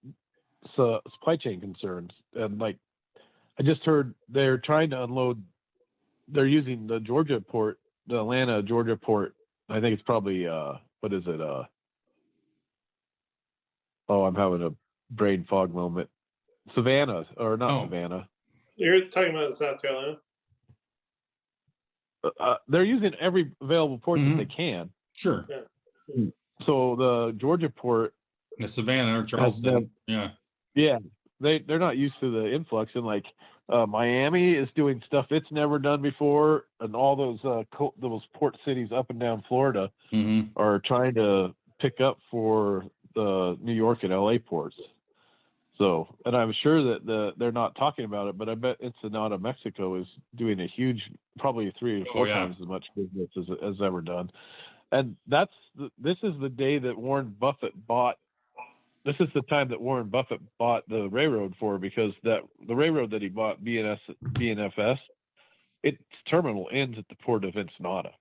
concerns, and like I just heard they're trying to unload. They're using the Georgia port, the Atlanta, Georgia port. I think it's probably what is it? I'm having a brain fog moment. Savannah, or not Savannah. You're talking about South Carolina? They're using every available port that they can. Sure. Yeah. So the Georgia port, the Savannah or Charleston, they're not used to the influx, and like Miami is doing stuff it's never done before, and all those port cities up and down Florida are trying to pick up for the New York and LA ports. So, and I'm sure that they're not talking about it, but I bet Ensenada, Mexico is doing a huge, probably 3 or 4 times as much business as ever done. And this is the day that Warren Buffett bought. This is the time that Warren Buffett bought the railroad for, because the railroad that he bought, BNFS, its terminal ends at the port of Ensenada.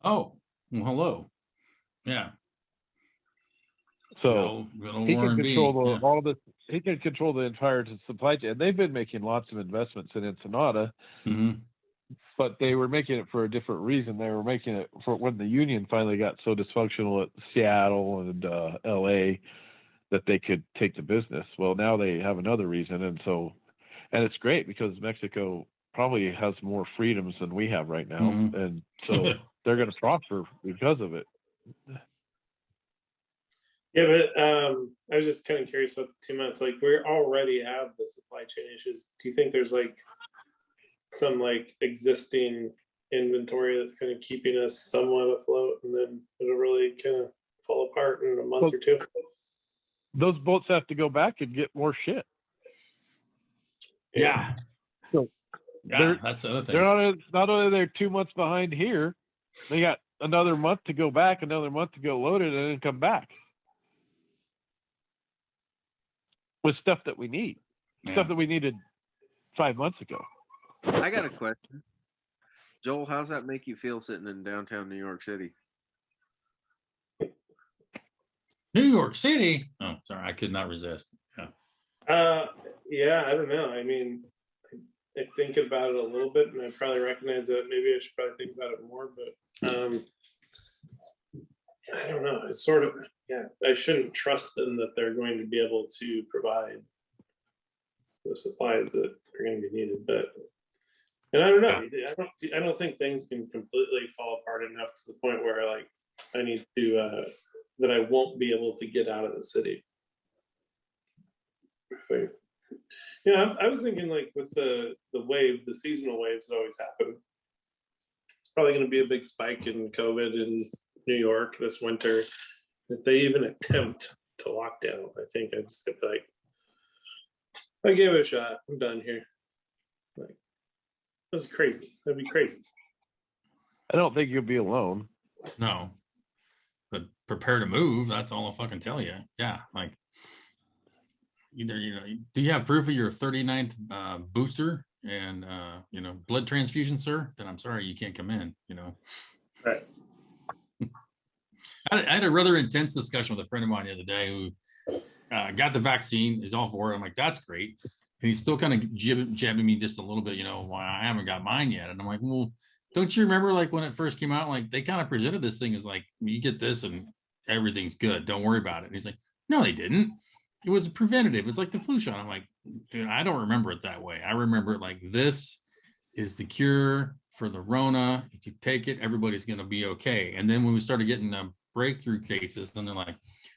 Oh, well, hello. Yeah. So he can control all this. He can control the entire supply chain. They've been making lots of investments in Ensenada, but they were making it for a different reason. They were making it for when the union finally got so dysfunctional at Seattle and LA that they could take the business. Well, now they have another reason, and it's great because Mexico probably has more freedoms than we have right now, and so they're going to prosper because of it. Yeah, but I was just kind of curious about the 2 months. Like, we already have the supply chain issues. Do you think there's like some like existing inventory that's kind of keeping us somewhat afloat, and then it'll really kind of fall apart in a month or two? Those boats have to go back and get more shit. Yeah. So that's the other thing. Not only they're 2 months behind here, they got another month to go back, another month to go load it, and then come back with stuff that we need, stuff that we needed 5 months ago. I got a question. Joel, how's that make you feel sitting in downtown New York City? New York City? Oh, sorry, I could not resist. Yeah, I don't know. I mean, I think about it a little bit, and I probably recognize that maybe I should probably think about it more, but I don't know. It's sort of, I shouldn't trust them that they're going to be able to provide the supplies that are going to be needed. But, and I don't know. I don't think things can completely fall apart enough to the point where like I need to that I won't be able to get out of the city. I was thinking like with the wave, the seasonal waves that always happen. It's probably going to be a big spike in COVID in New York this winter. If they even attempt to lock down, I think I just get like, I gave it a shot. I'm done here. Like, this is crazy. That'd be crazy. I don't think you'll be alone. No, but prepare to move. That's all I'll fucking tell you. Yeah, like either do you have proof of your 39th booster and blood transfusion, sir? Then I'm sorry you can't come in. Right. I had a rather intense discussion with a friend of mine the other day who got the vaccine, is all for it. I'm like, that's great. And he's still kind of jabbing me just a little bit, why I haven't got mine yet. And I'm like, well, don't you remember like when it first came out, like they kind of presented this thing as like, you get this and everything's good. Don't worry about it. And he's like, no, they didn't. It was a preventative. It's like the flu shot. I'm like, dude, I don't remember it that way. I remember it like this is the cure for the Rona. If you take it, everybody's going to be okay. And then when we started getting the breakthrough cases, then they're like,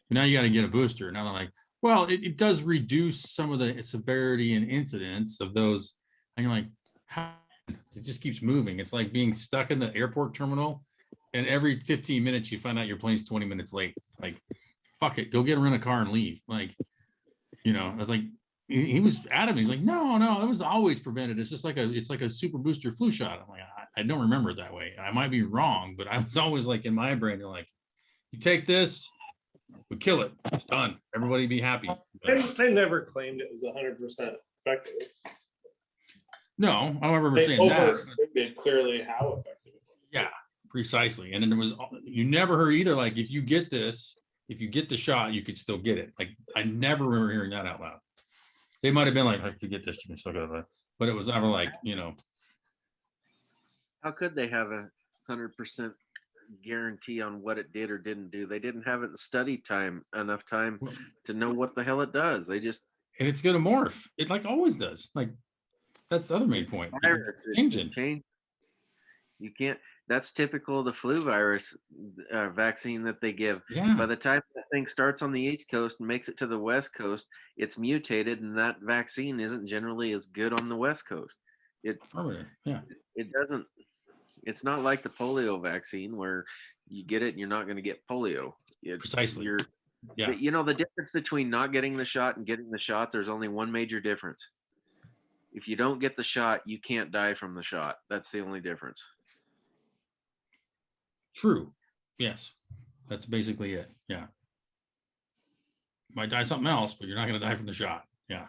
now you got to get a booster. Now they're like, well, it does reduce some of the severity and incidence of those. And you're like, how It just keeps moving. It's like being stuck in the airport terminal, and every 15 minutes you find out your plane's 20 minutes late. Like, fuck it, go rent a car and leave. Like, I was like, he was adamant. He's like, no, it was always prevented. It's like a super booster flu shot. I'm like, I don't remember it that way. I might be wrong, but I was always like, in my brain, they're like, you take this, we kill it. It's done. Everybody be happy. They never claimed it was 100% effective. No, I don't remember saying that. They clearly how effective it was. Yeah, precisely. And then you never heard either, like, if you get the shot, you could still get it. Like, I never remember hearing that out loud. They might have been like, if you get this, you can still get it. But it was never like, How could they have 100% guarantee on what it did or didn't do? They didn't have it in study time enough time to know what the hell it does. They just and it's gonna morph. It like always does. Like, that's the other main point. Virus, change. You can't. That's typical of the flu virus vaccine that they give. Yeah. By the time that thing starts on the East Coast and makes it to the West Coast, it's mutated, and that vaccine isn't generally as good on the West Coast. It doesn't. It's not like the polio vaccine where you get it and you're not going to get polio. Precisely. The difference between not getting the shot and getting the shot, there's only one major difference. If you don't get the shot, you can't die from the shot. That's the only difference. True. Yes. That's basically it. Yeah. Might die something else, but you're not going to die from the shot. Yeah.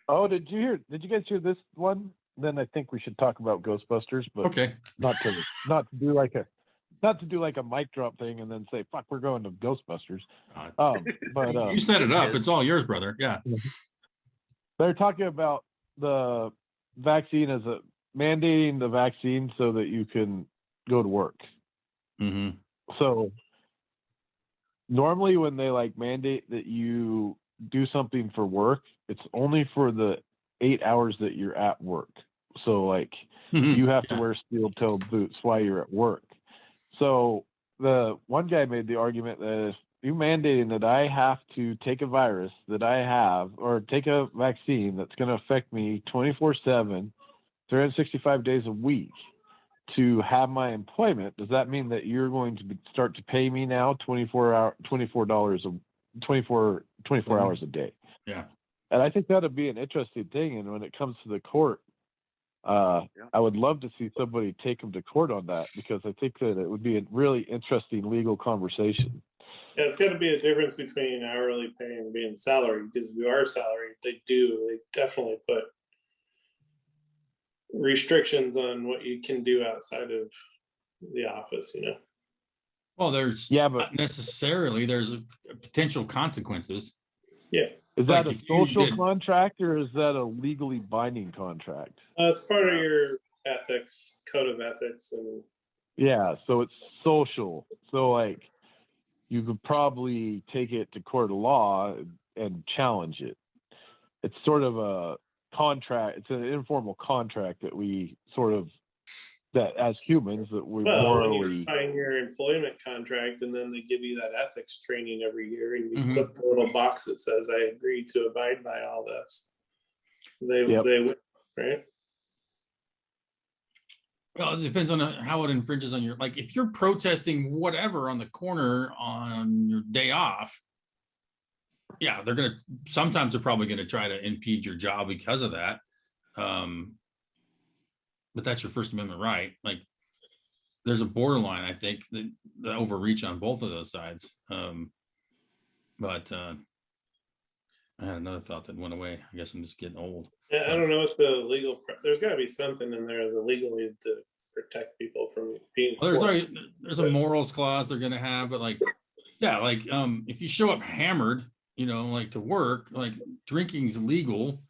Oh, did you guys hear this one? Then I think we should talk about Ghostbusters, but okay. not to do like a mic drop thing and then say, fuck, we're going to Ghostbusters. But you set it up. It's all yours, brother. Yeah. They're talking about the vaccine mandating the vaccine so that you can go to work. Mm-hmm. So normally when they like mandate that you do something for work, it's only for the 8 hours that you're at work. So like you have to wear steel-toed boots while you're at work. So the one guy made the argument that if you mandating that I have to take a virus that I have or take a vaccine that's going to affect me 24/7, 365 days a week to have my employment, does that mean that you're going to start to pay me now 24 hours a day? Yeah. And I think that'd be an interesting thing. And when it comes to the court, I would love to see somebody take them to court on that, because I think that it would be a really interesting legal conversation. Yeah, it's got to be a difference between hourly pay and being salaried, because if you are salaried, they definitely put restrictions on what you can do outside of the office, Well, there's not necessarily, there's a potential consequences. Yeah. Is that a social contract or is that a legally binding contract? It's part of your ethics, code of ethics. Yeah, so it's social. So like you could probably take it to court of law and challenge it. It's sort of a contract. It's an informal contract that we that as humans that we morally. When you sign your employment contract and then they give you that ethics training every year and you click the little box that says I agree to abide by all this. They win, right? Well, it depends on how it infringes on your, like if you're protesting whatever on the corner on your day off, yeah, sometimes they're probably going to try to impede your job because of that. But that's your First Amendment right. Like there's a borderline, I think, the overreach on both of those sides. But I had another thought that went away. I guess I'm just getting old. Yeah, I don't know if the legal, there's got to be something in there, the legally to protect people from being there's a morals clause they're going to have, but like, yeah, like if you show up hammered, like to work, like drinking's legal,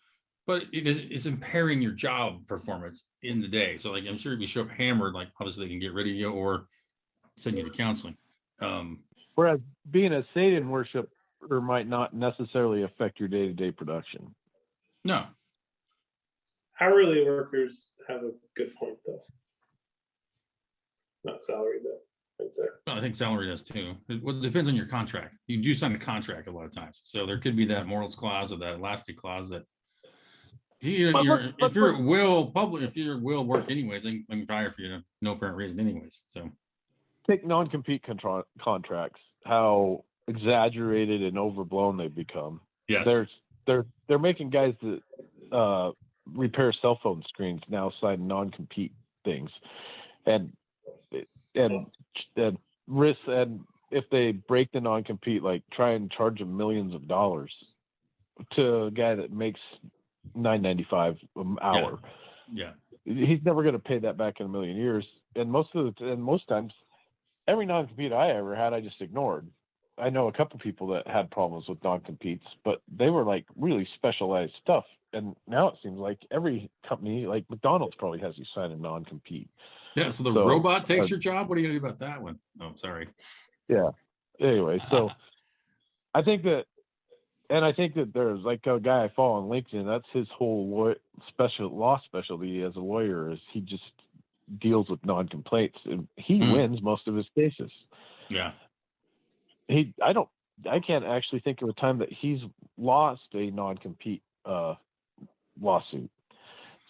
but it's impairing your job performance in the day. So like, I'm sure if you show up hammered, like obviously they can get rid of you or send you to counseling. Whereas being a Satan worshiper might not necessarily affect your day-to-day production. No. Hourly workers have a good point though. Not salary though, I'd say. Well, I think salary does too. It depends on your contract. You do sign a contract a lot of times. So there could be that morals clause or that elastic clause that If you're at will public, if you're at will work anyways, they can fire for you no apparent reason anyways. So take non-compete contracts, how exaggerated and overblown they've become. yes, they're making guys that repair cell phone screens now sign non-compete things, and risk, and if they break the non-compete, like try and charge them millions of dollars to a guy that makes $9.95 an hour. Yeah. He's never going to pay that back in a million years. And most times, every non-compete I ever had, I just ignored. I know a couple people that had problems with non-competes, but they were like really specialized stuff. And now it seems like every company, like McDonald's, probably has you sign a non-compete. Yeah. So the robot takes your job. What are you going to do about that one? Oh, sorry. Yeah. Anyway, so I think that there's like a guy I follow on LinkedIn. That's his whole law specialty as a lawyer, is he just deals with non-complaints, and he wins most of his cases. Yeah. I can't actually think of a time that he's lost a non-compete lawsuit.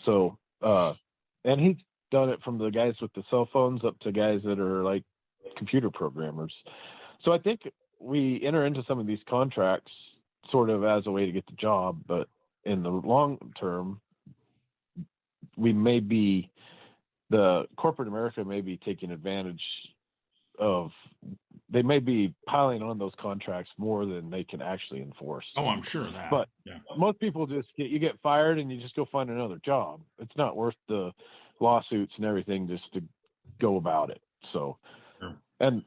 So, and he's done it from the guys with the cell phones up to guys that are like computer programmers. So I think we enter into some of these contracts sort of as a way to get the job, but in the long term, the corporate America may be taking advantage of, they may be piling on those contracts more than they can actually enforce. Oh, I'm sure of that. But yeah. Most people you get fired and you just go find another job. It's not worth the lawsuits and everything just to go about it. So, sure. And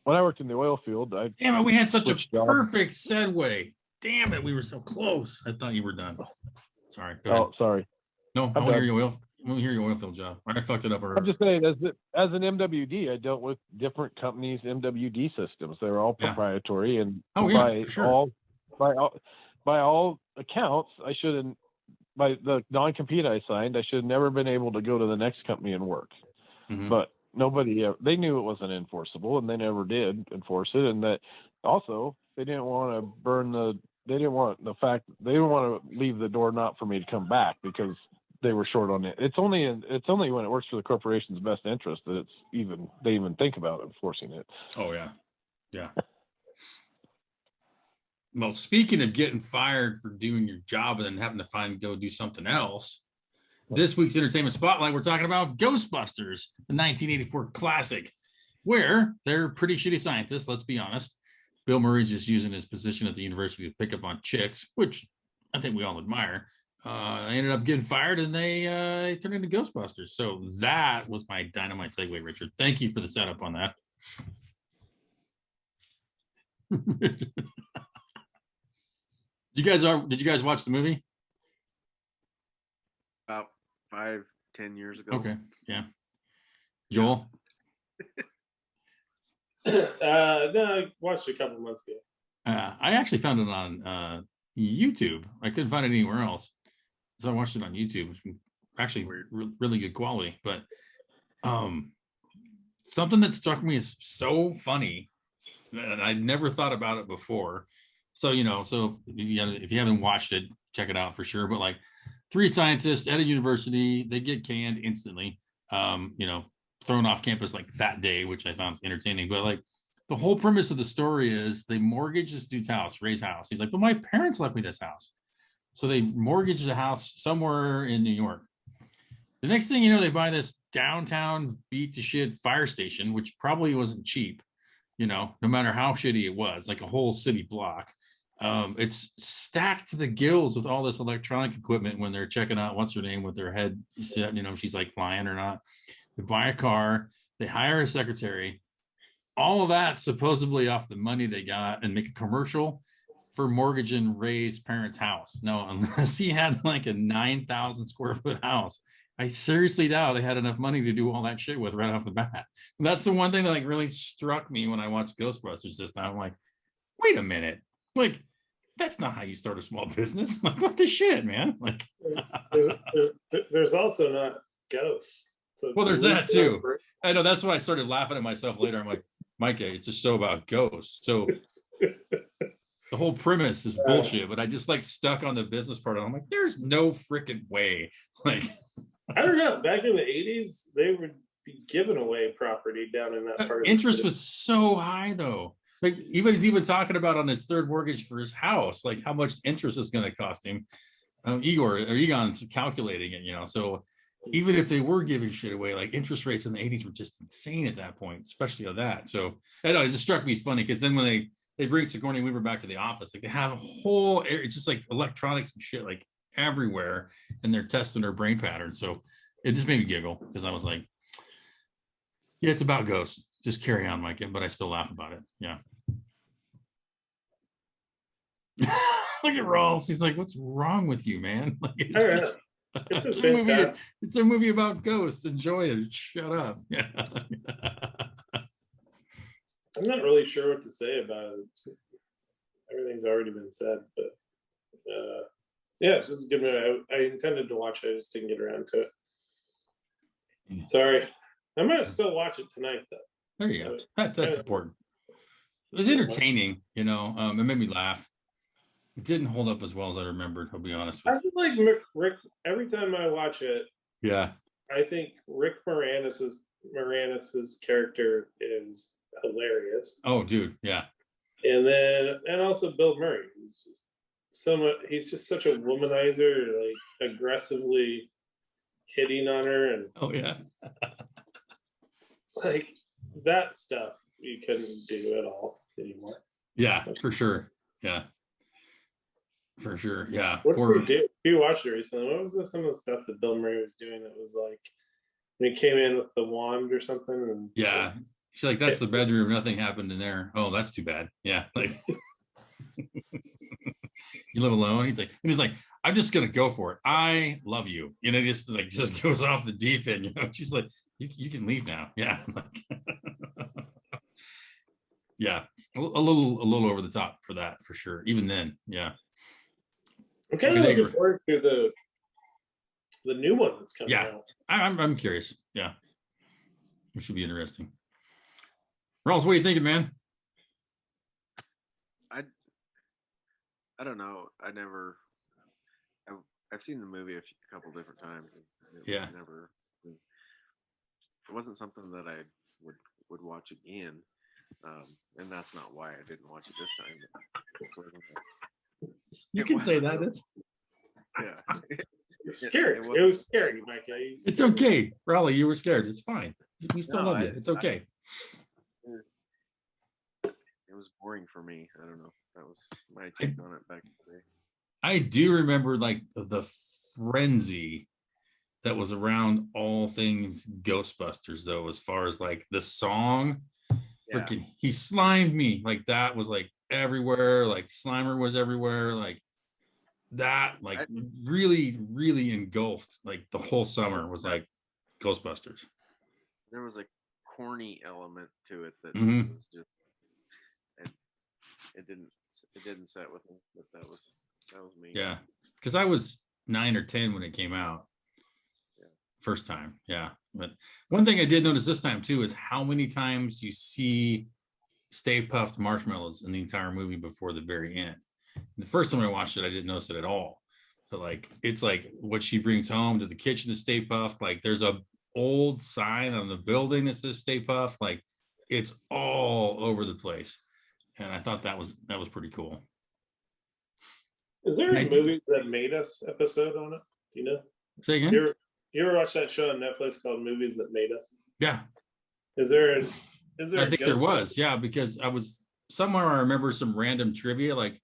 when I worked in the oil field, damn it, we had such a perfect segue. Damn it, we were so close. I thought you were done. Sorry. Go ahead. Oh, sorry. No, I want to hear your oil field job. I fucked it up already. I'm just saying, as an MWD, I dealt with different companies' MWD systems. They're all proprietary, and by all accounts, I shouldn't. By the non-compete I signed, I should have never been able to go to the next company and work. Mm-hmm. But they knew it wasn't enforceable, and they never did enforce it. And that also, they didn't want to they didn't want to leave the door not for me to come back because they were short on it. It's only when it works for the corporation's best interest that they even think about enforcing it. Oh yeah. Yeah. Well, speaking of getting fired for doing your job and then having to go do something else, this week's Entertainment Spotlight, we're talking about Ghostbusters, the 1984 classic, where they're pretty shitty scientists, let's be honest. Bill Murray's just using his position at the university to pick up on chicks, which I think we all admire. They ended up getting fired and they turned into Ghostbusters. So that was my dynamite segue, Richard. Thank you for the setup on that. Did you guys watch the movie? About 5-10 years ago. Okay. Yeah. Joel? No, I watched it a couple months ago. I actually found it on YouTube. I couldn't find it anywhere else. So I watched it on YouTube. Actually, really good quality. But something that struck me as so funny, and I never thought about it before. So, if you haven't watched it, check it out for sure. But like 3 scientists at a university, they get canned instantly, thrown off campus like that day, which I found entertaining. But like the whole premise of the story is they mortgage this dude's house, Ray's house. He's like, but my parents left me this house. So they mortgage the house somewhere in New York. The next thing you know, they buy this downtown beat to shit fire station, which probably wasn't cheap, no matter how shitty it was, like a whole city block. It's stacked to the gills with all this electronic equipment when they're checking out what's her name with their head set, she's like lying or not. They buy a car, they hire a secretary, all of that supposedly off the money they got, and make a commercial for mortgaging Ray's parents' house. No, unless he had like a 9,000 square foot house, I seriously doubt they had enough money to do all that shit with right off the bat. And that's the one thing that like really struck me when I watched Ghostbusters this time. I'm like, wait a minute, like that's not how you start a small business. Like, what the shit, man? Like, there's also not ghosts. So well, there's that too. I know, that's why I started laughing at myself later. I'm like, Micah, it's a show about ghosts. So the whole premise is bullshit, but I just like stuck on the business part. And I'm like, there's no freaking way. Like, I don't know. Back in the 80s, they would be giving away property down in that part of interest was so high though. Like he's even talking about on his third mortgage for his house, like how much interest is going to cost him. Egon's calculating it, so even if they were giving shit away, like interest rates in the 80s were just insane at that point, especially on that. So I know it just struck me as funny because then when they bring Sigourney Weaver back to the office, like they have a whole, it's just like electronics and shit like everywhere, and they're testing her brain patterns. So it just made me giggle because I was like, yeah, it's about ghosts. Just carry on, Micah, but I still laugh about it. Yeah. Look at Ralls. He's like, what's wrong with you, man? Like, it's a movie about ghosts. Enjoy it. Shut up. Yeah. I'm not really sure what to say about it. Everything's already been said, but yeah, it's just a good movie. I intended to watch it, I just didn't get around to it. Yeah. Sorry. I'm gonna still watch it tonight though. There you go. That's important. It was entertaining, it made me laugh. It didn't hold up as well as I remembered, I'll be honest with you. I feel like Rick, every time I watch it, yeah, I think Rick Moranis's character is hilarious. Oh, dude, yeah. And also Bill Murray. He's just such a womanizer, like aggressively hitting on her, and oh yeah. like that stuff you couldn't do at all anymore. Yeah, for sure. Yeah. For sure. Yeah. What did he do? You watched it recently. What was some of the stuff that Bill Murray was doing that was like when he came in with the wand or something? And yeah. She's like, that's the bedroom. Nothing happened in there. Oh, that's too bad. Yeah. Like you live alone. He's like, I'm just gonna go for it. I love you. Just goes off the deep end. She's like, you can leave now. Yeah. Yeah. A little over the top for that, for sure. Even then, yeah. I'm kind of looking forward to the new one that's coming out. I'm curious. Yeah. It should be interesting. Ralls, what are you thinking, man? I don't know. I've seen the movie a couple different times. It wasn't something that I would watch again, and that's not why I didn't watch it this time. You can say that. Yeah. You're scared. It was scary, Micah. It's okay, Raleigh. You were scared. It's fine. We still love you. It's okay. It was boring for me. I don't know. That was my take on it back in the day. I do remember like the frenzy that was around all things Ghostbusters, though, as far as like the song. Freaking, he slimed me. Like that was like everywhere. Like Slimer was everywhere. Like that, like really, really engulfed. Like the whole summer was like Ghostbusters. There was a corny element to it that was just. It didn't set with me, but that was me. Yeah, because I was 9 or 10 when it came out. First time. Yeah, but one thing I did notice this time too is how many times you see Stay Puft Marshmallows in the entire movie before the very end. The first time I watched it, I didn't notice it at all. But like it's like what she brings home to the kitchen to Stay Puft. Like there's a old sign on the building that says Stay Puft. Like it's all over the place. And I thought that was pretty cool. Is there a movie that made us episode on it? Do you know? Say again? You ever watch that show on Netflix called Movies That Made Us? Yeah. Is there I think there was, yeah, because I was somewhere I remember some random trivia. Like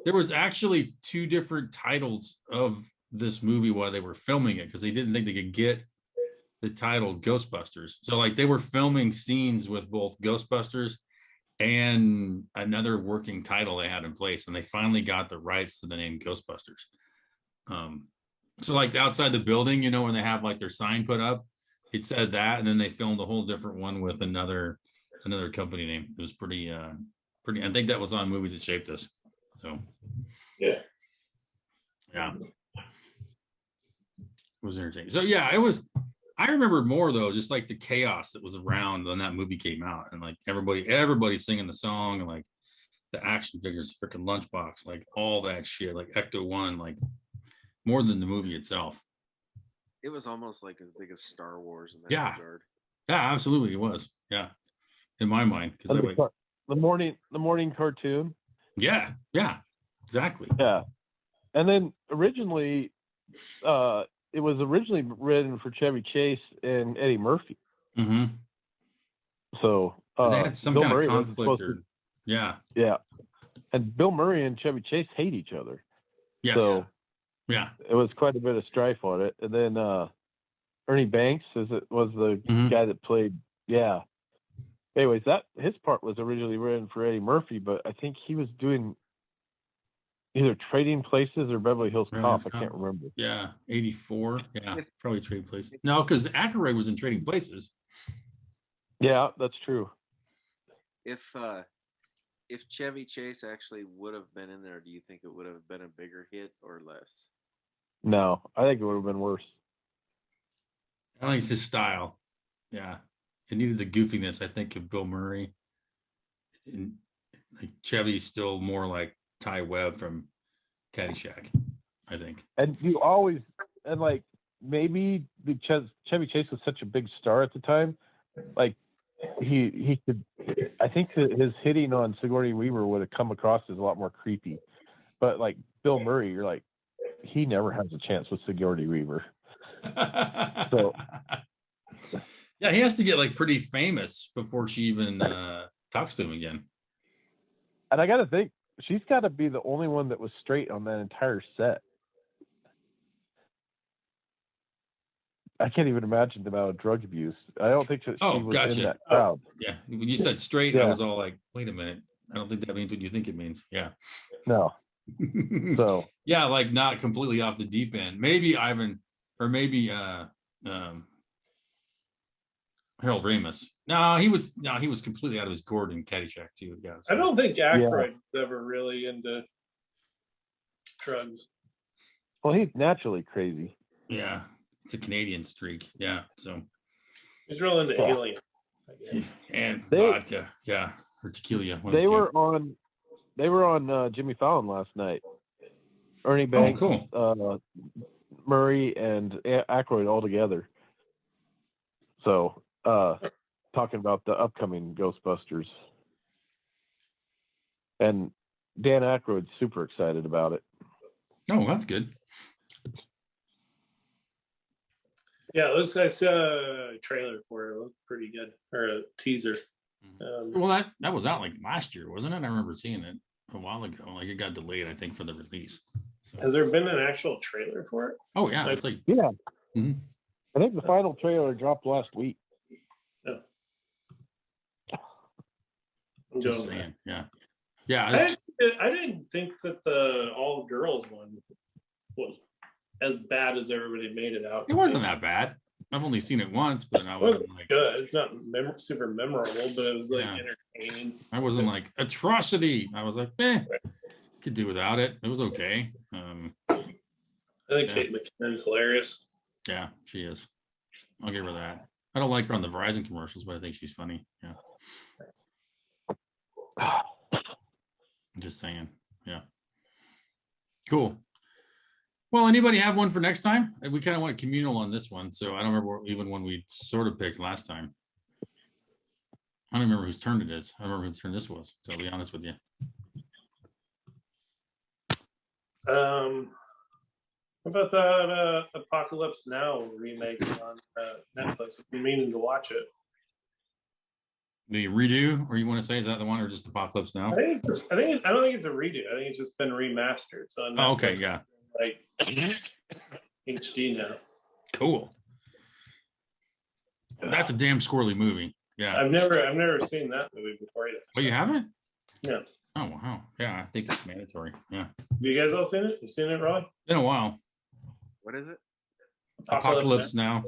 there was actually 2 different titles of this movie while they were filming it because they didn't think they could get the title Ghostbusters. So like they were filming scenes with both Ghostbusters and another working title they had in place, and they finally got the rights to the name Ghostbusters. So like outside the building, when they have like their sign put up, it said that, and then they filmed a whole different one with another company name. It was pretty. I think that was on Movies That Shaped Us. So yeah, it was entertaining. So yeah, it was. I remember more though, just like the chaos that was around when that movie came out, and like everybody singing the song, and like the action figures, freaking Lunchbox, like all that shit, like Ecto-1, like more than the movie itself. It was almost like as big as Star Wars in that Yeah. regard. Yeah, absolutely, it was. Yeah, in my mind, because And I like, the morning cartoon. yeah, exactly. Yeah. And then originally, it was originally written for Chevy Chase and Eddie Murphy. Mm-hmm. So They had some Bill kind Murray of wasn't conflict, supposed or yeah, and Bill Murray and Chevy Chase hate each other. yes, So yeah, it was quite a bit of strife on it. And then Ernie Banks was the Mhm. guy that played. Yeah. Anyways, that his part was originally written for Eddie Murphy, but I think he was doing either Trading Places or Beverly Hills Beverly Cop. Hills I can't Cop. remember. Yeah, 84. Yeah, probably Trading Places. No, because Aykroyd was in Trading Places. Yeah, that's true. If Chevy Chase actually would have been in there, do you think it would have been a bigger hit or less? No, I think it would have been worse. I think it's his style. Yeah, it needed the goofiness, I think, of Bill Murray. And like Chevy's still more like Ty Webb from Caddyshack, I think. And you always like maybe because Chevy Chase was such a big star at the time, like he could. I think that his hitting on Sigourney Weaver would have come across as a lot more creepy. But like Bill Murray, you're like, he never has a chance with Sigourney Weaver. So yeah, he has to get like pretty famous before she even talks to him again. And I got to think, she's got to be the only one that was straight on that entire set. I can't even imagine the amount of drug abuse. I don't think that she was gotcha. in that crowd. Yeah, when you said straight, I was all like, wait a minute. I don't think that means what you think it means. Yeah. No. So yeah, like not completely off the deep end. Maybe Ivan, or maybe Harold Ramis. No, he was completely out of his gourd in Caddyshack too. Yeah, so. I don't think Aykroyd was ever really into drugs. Well, he's naturally crazy. Yeah, it's a Canadian streak. Yeah, so he's real into aliens, I guess. And vodka. Yeah, or tequila. They were on Jimmy Fallon last night. Ernie Banks, cool. Murray, and Aykroyd all together. So, talking about the upcoming Ghostbusters. And Dan Aykroyd's super excited about it. Oh, that's good. Yeah, it looks like I saw a trailer for it. It looked pretty good, or a teaser. Well, that was out like last year, wasn't it? I remember seeing it a while ago. Like it got delayed, I think, for the release. So. Has there been an actual trailer for it? Oh yeah, it's like yeah. Mm-hmm. I think the final trailer dropped last week. Yeah. I'm just saying, yeah. I didn't think that the all girls one was as bad as everybody made it out. It wasn't that bad. I've only seen it once, but I wasn't like good. It's not super memorable, but it was like entertaining. I wasn't like atrocity. I was like, could do without it. It was okay. I think Kate McKinnon's hilarious. Yeah, she is. I'll give her that. I don't like her on the Verizon commercials, but I think she's funny. Yeah. I'm just saying. Yeah. Cool. Well, anybody have one for next time? We kind of went communal on this one, so I don't remember even when we sort of picked last time. I don't remember whose turn it is. I don't remember whose turn this was, so I'll be honest with you. What about that Apocalypse Now remake on Netflix? I've been meaning to watch it. The redo, or you want to say, is that the one, or just Apocalypse Now? I don't think it's a redo. I think it's just been remastered. So okay, yeah. Like HD now. Cool. That's a damn squirrely movie. Yeah. I've never seen that movie before either. Oh, you haven't? Yeah. Oh wow. Yeah, I think it's mandatory. Yeah. Have you guys all seen it? You seen it, Ron? Been a while. What is it? Apocalypse Now.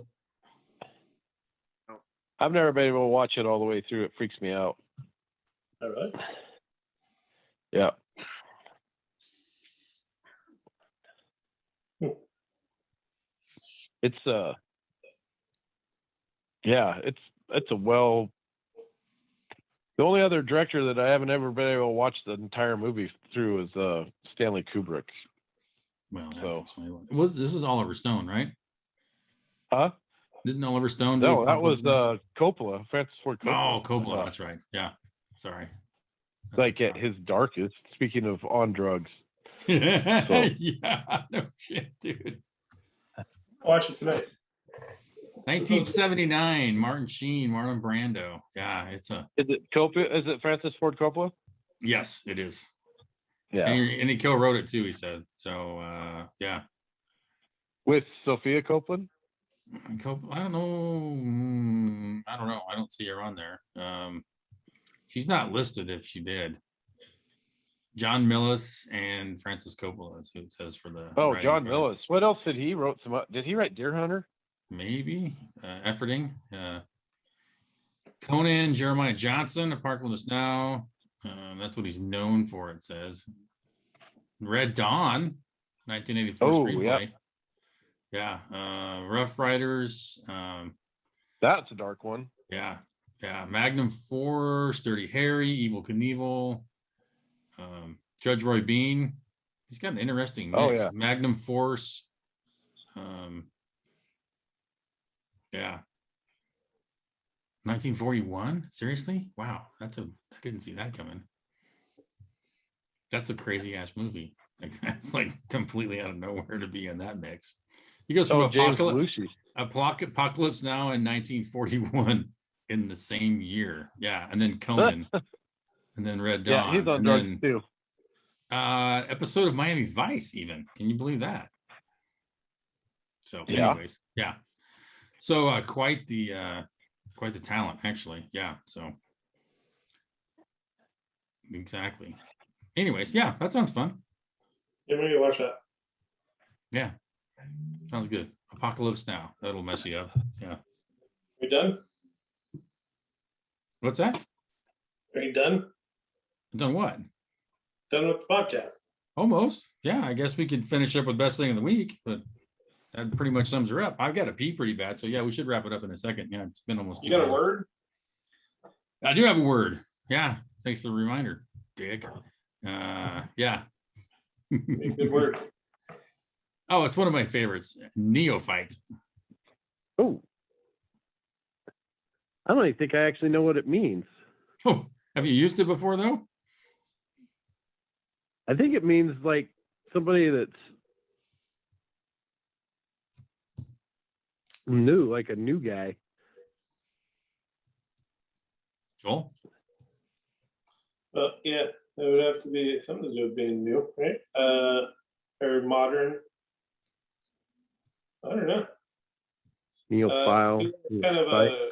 I've never been able to watch it all the way through. It freaks me out. Oh, really? Yeah. It's it's a well The only other director that I haven't ever been able to watch the entire movie through is Stanley Kubrick. Well, So- this is Oliver Stone, right? Huh? Didn't Oliver Stone do No, that was Apocalypse Now? Coppola, Francis Ford Coppola. Oh, Coppola. That's right. Yeah. Sorry. That's Like a at his darkest. Speaking of on drugs. yeah, no shit, dude. Watch it tonight. 1979, Martin Sheen, Marlon Brando. Yeah, it's a Is it Francis Ford Coppola? yes, it is. Yeah. And he co-wrote it too, he said. So yeah. With Sophia Copeland? I don't know. I don't know. I don't see her on there. She's not listed if she did. John Millis and Francis Coppola is who it says for the writing John credits. Millis. What else did he wrote? Did he write Deer Hunter? Maybe Efferding. Conan, Jeremiah Johnson, Apocalypse Now. That's what he's known for, it says. Red Dawn, 1984 screenplay. Yeah. Rough Riders. That's a dark one. Yeah. Magnum Force, Dirty Harry, Evil Knievel, Judge Roy Bean. He's got an interesting mix. Magnum Force. Yeah. 1941. Seriously? Wow. I didn't see that coming. That's a crazy ass movie. Like that's like completely out of nowhere to be in that mix. He goes from Apocalypse Now in 1941 in the same year. Yeah. And then Conan. And then Red Dawn. Yeah, he's on drugs too. Episode of Miami Vice, even. Can you believe that? So anyways, yeah. So quite the talent, actually. Yeah. So exactly. Anyways, yeah, that sounds fun. Yeah, maybe watch that. Yeah. Sounds good. Apocalypse Now. That'll mess you up. Yeah. We done? What's that? Are you done? Done what? Done with the podcast. Almost. Yeah, I guess we could finish up with best thing of the week, but that pretty much sums her up. I've got to pee pretty bad, so yeah, we should wrap it up in a second. Yeah, it's been almost 2 You got hours. a word? I do have a word. Yeah, thanks for the reminder, Dick. Yeah. Good word. Oh, it's one of my favorites. Neophyte. Oh. I don't even think I actually know what it means. Oh, have you used it before though? I think it means like somebody that's new, like a new guy. Joel? Well, yeah, it would have to be something to do with being new, right? Or modern. I don't know. Neophile. Kind of a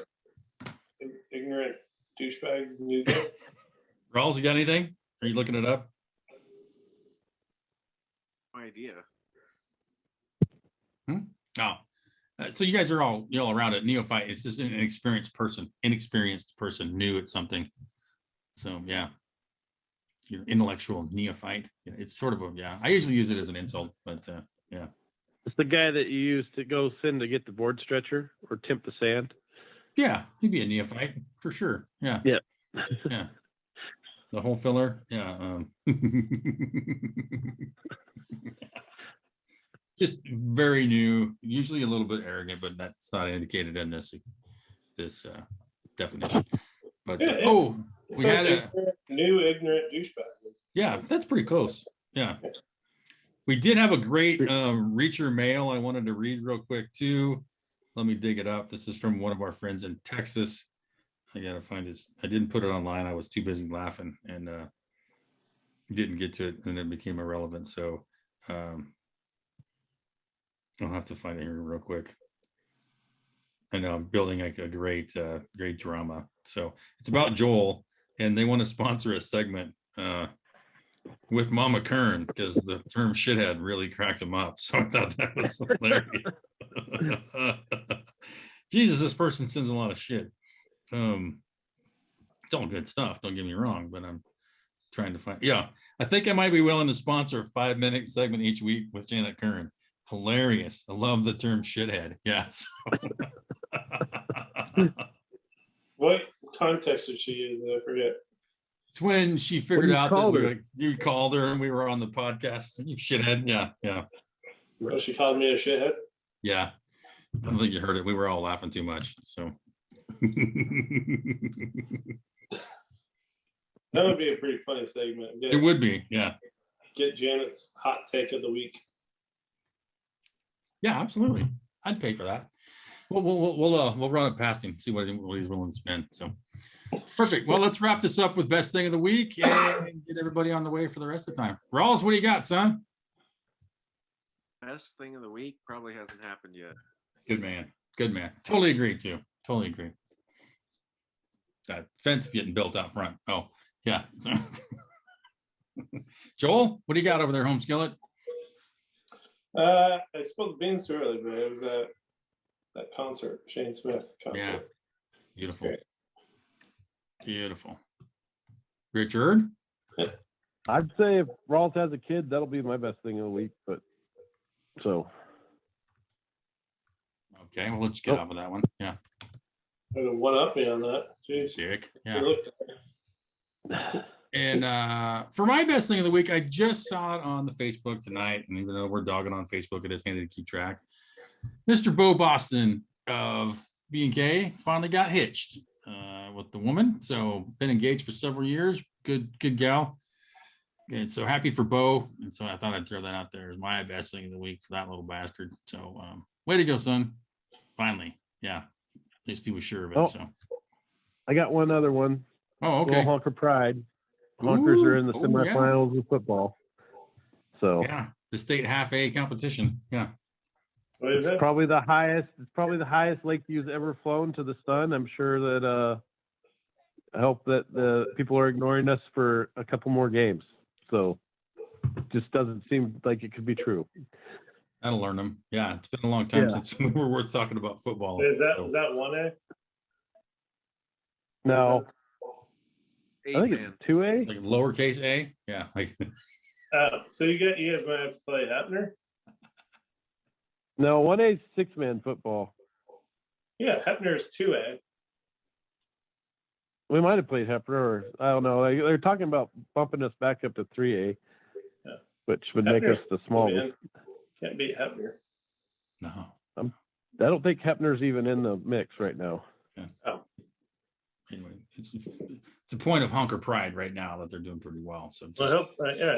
ignorant douchebag new guy. Ralls, you got anything? Are you looking it up? No idea. No. So you guys are all around it. Neophyte. It's just an inexperienced person, new at something. So yeah, you're intellectual neophyte. It's sort of I usually use it as an insult, but yeah. It's the guy that you used to go send to get the board stretcher or temp the sand. Yeah, he'd be a neophyte for sure. Yeah. Yeah. Yeah. The whole filler. Yeah. Just very new, usually a little bit arrogant, but that's not indicated in this definition. But we had a new ignorant douchebag. Yeah, that's pretty close. Yeah. We did have a great reacher mail I wanted to read real quick too. Let me dig it up. This is from one of our friends in Texas. I gotta find this. I didn't put it online. I was too busy laughing and didn't get to it, and it became irrelevant. So I'll have to find it here real quick. I know I'm building like a great drama. So it's about Joel, and they want to sponsor a segment with Mama Kern because the term shithead really cracked him up. So I thought that was hilarious. Jesus, this person sends a lot of shit. It's all good stuff, don't get me wrong, but I'm trying to find. Yeah, I think I might be willing to sponsor a 5-minute segment each week with Janet Kern. Hilarious. I love the term shithead. Yeah. So. What context did she use? I forget. It's when she figured you out that called her. you called her and we were on the podcast. You shithead. Yeah. Oh, she called me a shithead. Yeah. I don't think you heard it. We were all laughing too much. So That would be a pretty funny segment. it would be. Yeah. Get Janet's hot take of the week. Yeah, absolutely. I'd pay for that. We'll run it past him, see what he's willing to spend. So perfect. Well, let's wrap this up with best thing of the week and get everybody on the way for the rest of the time. Ralls, what do you got, son? Best thing of the week probably hasn't happened yet. Good man. Totally agree too. Totally agree. That fence getting built out front. Oh, yeah. Joel, what do you got over there, home skillet? I spilled the beans too early, but it was that concert, Shane Smith concert. Yeah. Beautiful. Beautiful. Richard? I'd say if Rawls has a kid, that'll be my best thing of the week. But so. Okay, well, let's get off of that one. Yeah. One up me on that. Jeez. Dick. Yeah. And for my best thing of the week, I just saw it on the Facebook tonight. And even though we're dogging on Facebook, it is handy to keep track. Mr. Bo Boston of B&K finally got hitched with the woman. So been engaged for several years. Good gal. And so happy for Bo. And so I thought I'd throw that out there as my best thing of the week for that little bastard. So way to go, son. Finally. Yeah. At least he was sure of it. Oh, so I got one other one. Oh, okay. Little honker pride. Honkers are in the Ooh, semifinals of football. So yeah, the state half A competition. Yeah. What is it? probably the highest Lakeview's ever flown to the sun. I'm sure that I hope that the people are ignoring us for a couple more games. So just doesn't seem like it could be true. That'll learn them. Yeah, it's been a long time since we were worth talking about football. Is that So, 1A? No, I think it's 2A. like lowercase a? Yeah. Like So you guys might have to play Hepner. No, 1A is 6-man football. Yeah, Hepner is 2A. We might have played Hepner, or I don't know. They're talking about bumping us back up to 3A, Yeah. which would make us the smallest. Can't beat Hepner. no. I don't think Hepner's even in the mix right now. Anyway, it's a point of honker pride right now that they're doing pretty well. So Well, just I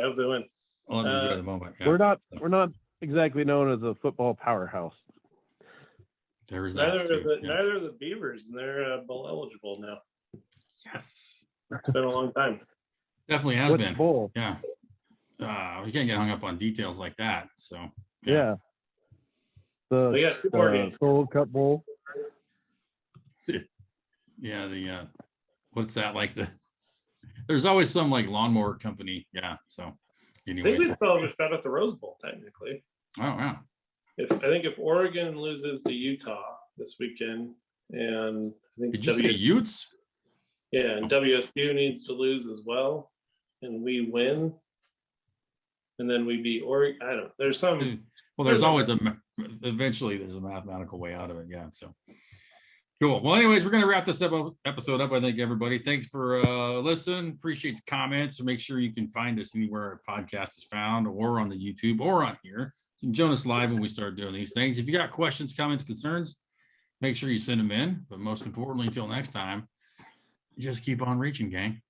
hope they win. I'll let them enjoy the moment. Yeah. We're not exactly known as a football powerhouse. There is that. Neither are the Beavers, and they're bowl eligible now. Yes. It's been a long time. Definitely has What's been. bowl? Yeah. We can't get hung up on details like that. So Yeah. They The got 2 more games. Gold Cup Bowl. Yeah, what's that like there's always some like lawnmower company. Yeah. So I think anyway. they still have a shot at the Rose Bowl, technically. Oh wow. I think if Oregon loses to Utah this weekend, and I think Did you say Utes? Yeah, and WSU needs to lose as well, and we win, and then we beat Oregon. I don't know. There's some. Well, there's always eventually there's a mathematical way out of it. Yeah. So cool. Well, anyways, we're going to wrap this episode up. I thank everybody. Thanks for listening. Appreciate the comments. So make sure you can find us anywhere our podcast is found, or on the YouTube, or on here. You can join us live when we start doing these things. If you got questions, comments, concerns, make sure you send them in. But most importantly, until next time, just keep on reaching, gang.